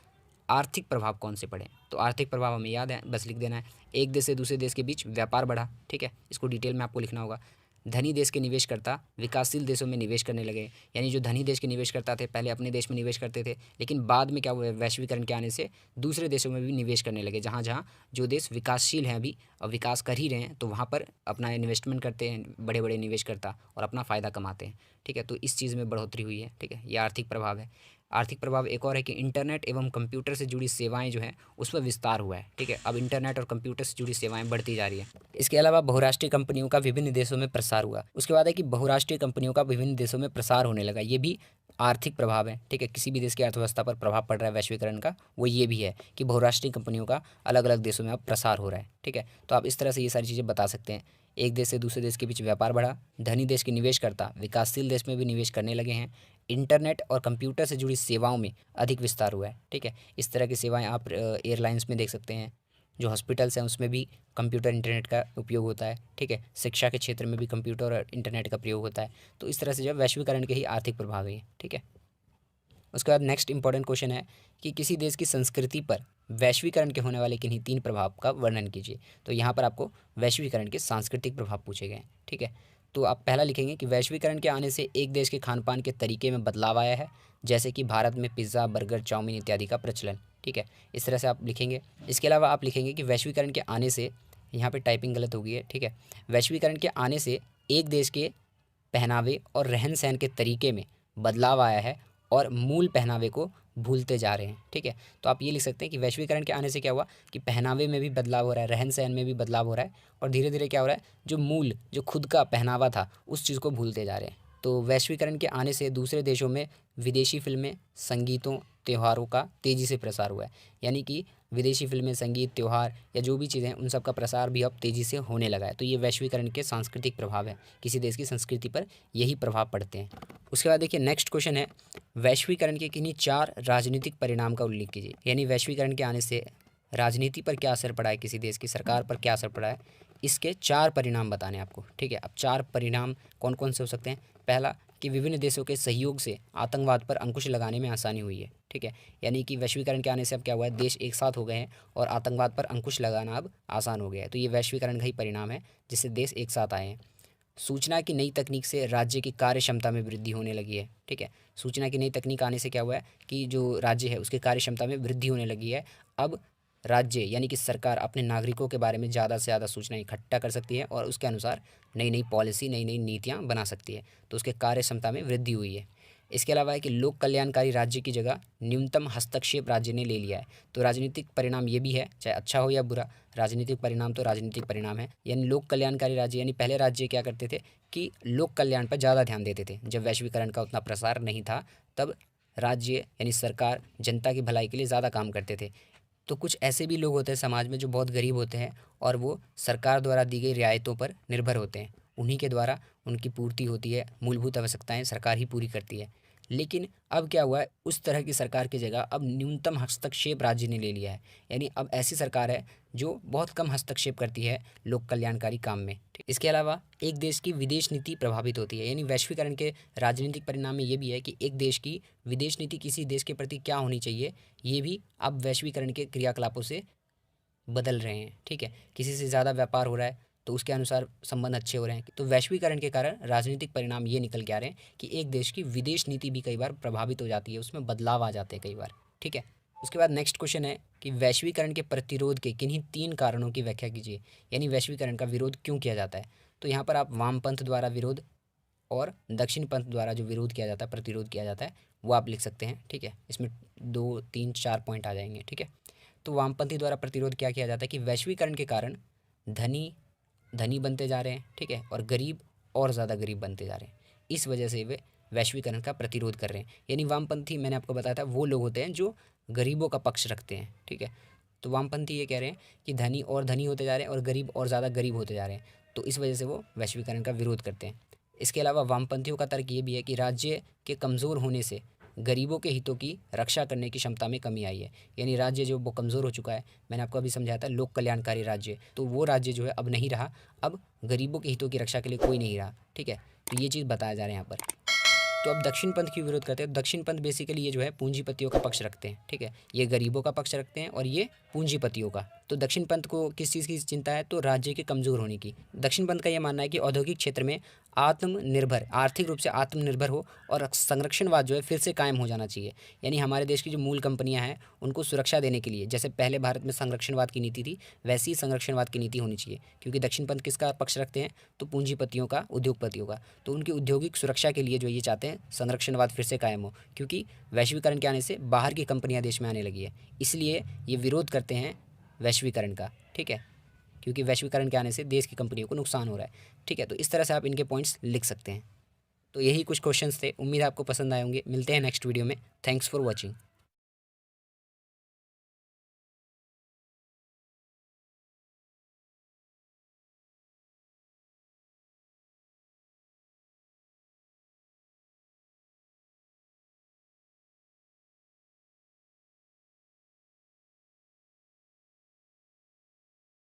आर्थिक प्रभाव कौन से पड़े। तो आर्थिक प्रभाव हमें याद है, बस लिख देना है, एक देश से दूसरे देश के बीच व्यापार बढ़ा। ठीक है, इसको डिटेल में आपको लिखना होगा। धनी देश के निवेशकर्ता विकासशील देशों में निवेश करने लगे, यानी जो धनी देश के निवेशकर्ता थे पहले अपने देश में निवेश करते थे, लेकिन बाद में क्या हुआ, वैश्वीकरण के आने से दूसरे देशों में भी निवेश करने लगे। जहाँ जहाँ जो देश विकासशील हैं अभी और विकास कर ही रहे हैं, तो वहाँ पर अपना इन्वेस्टमेंट करते हैं बड़े बड़े निवेशकर्ता और अपना फ़ायदा कमाते हैं। ठीक है, तो इस चीज़ में बढ़ोतरी हुई है। ठीक है, ये आर्थिक प्रभाव है। आर्थिक प्रभाव एक और है कि इंटरनेट एवं कंप्यूटर से जुड़ी सेवाएं जो हैं उस पर विस्तार हुआ है। ठीक है, अब इंटरनेट और कंप्यूटर से जुड़ी सेवाएं बढ़ती जा रही है। इसके अलावा बहुराष्ट्रीय कंपनियों का विभिन्न देशों में प्रसार हुआ। उसके बाद है कि बहुराष्ट्रीय कंपनियों का विभिन्न देशों में प्रसार होने लगा, ये भी आर्थिक प्रभाव है। ठीक है, किसी भी देश की अर्थव्यवस्था पर प्रभाव पड़ रहा है वैश्वीकरण का, वो ये भी है कि बहुराष्ट्रीय कंपनियों का अलग अलग देशों में अब प्रसार हो रहा है। ठीक है, तो आप इस तरह से ये सारी चीज़ें बता सकते हैं। एक देश से दूसरे देश के बीच व्यापार बढ़ा, धनी देश के निवेशकर्ता विकासशील देश में भी निवेश करने लगे हैं, इंटरनेट और कंप्यूटर से जुड़ी सेवाओं में अधिक विस्तार हुआ है। ठीक है, इस तरह की सेवाएं आप एयरलाइंस में देख सकते हैं, जो हॉस्पिटल्स हैं उसमें भी कंप्यूटर इंटरनेट का उपयोग होता है। ठीक है, शिक्षा के क्षेत्र में भी कंप्यूटर और इंटरनेट का प्रयोग होता है। तो इस तरह से जो है वैश्वीकरण के ही आर्थिक प्रभाव है। ठीक है, उसके बाद नेक्स्ट इंपॉर्टेंट क्वेश्चन है कि किसी देश की संस्कृति पर वैश्वीकरण के होने वाले किन्हीं 3 प्रभाव का वर्णन कीजिए। तो यहाँ पर आपको वैश्वीकरण के सांस्कृतिक प्रभाव पूछे गए हैं। ठीक है, तो आप पहला लिखेंगे कि वैश्वीकरण के आने से एक देश के खान पान के तरीके में बदलाव आया है, जैसे कि भारत में पिज़्ज़ा, बर्गर, चाउमीन इत्यादि का प्रचलन। ठीक है, इस तरह से आप लिखेंगे। इसके अलावा आप लिखेंगे कि वैश्वीकरण के आने से, यहाँ पे टाइपिंग गलत हो गई है। ठीक है, वैश्वीकरण के आने से एक देश के पहनावे और रहन सहन के तरीके में बदलाव आया है और मूल पहनावे को भूलते जा रहे हैं। ठीक है, तो आप ये लिख सकते हैं कि वैश्वीकरण के आने से क्या हुआ कि पहनावे में भी बदलाव हो रहा है, रहन सहन में भी बदलाव हो रहा है, और धीरे धीरे क्या हो रहा है, जो खुद का पहनावा था उस चीज़ को भूलते जा रहे हैं। तो वैश्वीकरण के आने से दूसरे देशों में विदेशी फिल्में, संगीतों, त्योहारों का तेज़ी से प्रसार हुआ है। यानी कि विदेशी फिल्में, संगीत, त्यौहार या जो भी चीज़ें हैं उन सब का प्रसार भी अब तेज़ी से होने लगा है। तो ये वैश्वीकरण के सांस्कृतिक प्रभाव है, किसी देश की संस्कृति पर यही प्रभाव पड़ते हैं। उसके बाद देखिए नेक्स्ट क्वेश्चन है, वैश्वीकरण के किन्हीं 4 राजनीतिक परिणाम का उल्लेख कीजिए। यानी वैश्वीकरण के आने से राजनीति पर क्या असर पड़ा है, किसी देश की सरकार पर क्या असर पड़ा है, इसके 4 परिणाम बताने आपको। ठीक है, अब 4 परिणाम कौन कौन से हो सकते हैं। पहला कि विभिन्न देशों के सहयोग से आतंकवाद पर अंकुश लगाने में आसानी हुई है। ठीक है, यानी कि वैश्वीकरण के आने से अब क्या हुआ है, देश एक साथ हो गए हैं और आतंकवाद पर अंकुश लगाना अब आसान हो गया है। तो ये वैश्वीकरण का ही परिणाम है, जिससे देश एक साथ आए हैं। सूचना की नई तकनीक से राज्य की कार्य क्षमता में वृद्धि होने लगी है। ठीक है, सूचना की नई तकनीक आने से क्या हुआ है कि जो राज्य है उसके कार्य क्षमता में वृद्धि होने लगी है। अब राज्य यानी कि सरकार अपने नागरिकों के बारे में ज़्यादा से ज़्यादा सूचना इकट्ठा कर सकती है और उसके अनुसार नई नई पॉलिसी, नई नई नीतियाँ बना सकती है। तो उसके कार्य क्षमता में वृद्धि हुई है। इसके अलावा है कि लोक कल्याणकारी राज्य की जगह न्यूनतम हस्तक्षेप राज्य ने ले लिया है। तो राजनीतिक परिणाम ये भी है, चाहे अच्छा हो या बुरा, राजनीतिक परिणाम तो राजनीतिक परिणाम है। यानी लोक कल्याणकारी राज्य, यानी पहले राज्य क्या करते थे कि लोक कल्याण पर ज़्यादा ध्यान देते थे। जब वैश्वीकरण का उतना प्रसार नहीं था तब राज्य यानी सरकार जनता की भलाई के लिए ज़्यादा काम करते थे। तो कुछ ऐसे भी लोग होते हैं समाज में जो बहुत गरीब होते हैं और वो सरकार द्वारा दी गई रियायतों पर निर्भर होते हैं, उन्हीं के द्वारा उनकी पूर्ति होती है, मूलभूत आवश्यकताएं सरकार ही पूरी करती है। लेकिन अब क्या हुआ है, उस तरह की सरकार की जगह अब न्यूनतम हस्तक्षेप राज्य ने ले लिया है। यानी अब ऐसी सरकार है जो बहुत कम हस्तक्षेप करती है लोक कल्याणकारी काम में। इसके अलावा एक देश की विदेश नीति प्रभावित होती है। यानी वैश्वीकरण के राजनीतिक परिणाम में ये भी है कि एक देश की विदेश नीति किसी देश के प्रति क्या होनी चाहिए, ये भी अब वैश्वीकरण के क्रियाकलापों से बदल रहे हैं। ठीक है, किसी से ज़्यादा व्यापार हो रहा है तो उसके अनुसार संबंध अच्छे हो रहे हैं। तो वैश्वीकरण के कारण राजनीतिक परिणाम ये निकल के आ रहे हैं कि एक देश की विदेश नीति भी कई बार प्रभावित हो जाती है, उसमें बदलाव आ जाते हैं कई बार। ठीक है, उसके बाद नेक्स्ट क्वेश्चन है कि वैश्वीकरण के प्रतिरोध के किन्हीं 3 कारणों की व्याख्या कीजिए। यानी वैश्वीकरण का विरोध क्यों किया जाता है। तो यहाँ पर आप वामपंथ द्वारा विरोध और दक्षिण पंथ द्वारा जो विरोध किया जाता है, प्रतिरोध किया जाता है, वो आप लिख सकते हैं। ठीक है, इसमें 2, 3, 4 पॉइंट आ जाएंगे। ठीक है, तो वामपंथी द्वारा प्रतिरोध क्या किया जाता है कि वैश्वीकरण के कारण धनी बनते जा रहे हैं। ठीक है, और गरीब और ज़्यादा गरीब बनते जा रहे हैं। इस वजह से वे वैश्वीकरण का प्रतिरोध कर रहे हैं। यानी वामपंथी, मैंने आपको बताया था, वो लोग होते हैं जो गरीबों का पक्ष रखते हैं। ठीक है, तो वामपंथी ये कह रहे हैं कि धनी और धनी होते जा रहे हैं और गरीब और ज़्यादा गरीब होते जा रहे हैं, तो इस वजह से वो वैश्वीकरण का विरोध करते हैं। इसके अलावा वामपंथियों का तर्क ये भी है कि राज्य के कमज़ोर होने से गरीबों के हितों की रक्षा करने की क्षमता में कमी आई है। यानी राज्य जो वो कमज़ोर हो चुका है, मैंने आपको अभी समझाया था लोक कल्याणकारी राज्य, तो वो राज्य जो है अब नहीं रहा, अब गरीबों के हितों की रक्षा के लिए कोई नहीं रहा। ठीक है, तो ये चीज़ बताया जा रहा है यहाँ पर। तो अब दक्षिण पंथ क्यों विरोध करते हैं। दक्षिण पंथ बेसिकली ये जो है पूंजीपतियों का पक्ष रखते हैं। ठीक है, ये गरीबों का पक्ष रखते हैं और ये पूंजीपतियों का। तो दक्षिण पंथ को किस चीज़ की चिंता है, तो राज्य के कमज़ोर होने की। दक्षिण पंथ का यह मानना है कि औद्योगिक क्षेत्र में आत्मनिर्भर, आर्थिक रूप से आत्मनिर्भर हो और संरक्षणवाद जो है फिर से कायम हो जाना चाहिए। यानी हमारे देश की जो मूल कंपनियां हैं उनको सुरक्षा देने के लिए, जैसे पहले भारत में संरक्षणवाद की नीति थी, वैसी ही संरक्षणवाद की नीति होनी चाहिए। क्योंकि दक्षिण पंथ किसका पक्ष रखते हैं, तो पूंजीपतियों का, उद्योगपतियों का। तो उनकी औद्योगिक सुरक्षा के लिए जो ये चाहते हैं संरक्षणवाद फिर से कायम हो, क्योंकि वैश्वीकरण के आने से बाहर की कंपनियाँ देश में आने लगी है, इसलिए ये विरोध करते हैं वैश्वीकरण का। ठीक है, क्योंकि वैश्वीकरण के आने से देश की कंपनियों को नुकसान हो रहा है। ठीक है, तो इस तरह से आप इनके पॉइंट्स लिख सकते हैं। तो यही कुछ क्वेश्चंस थे, उम्मीद है आपको पसंद आए होंगे। मिलते हैं नेक्स्ट वीडियो में। Thanks for watching.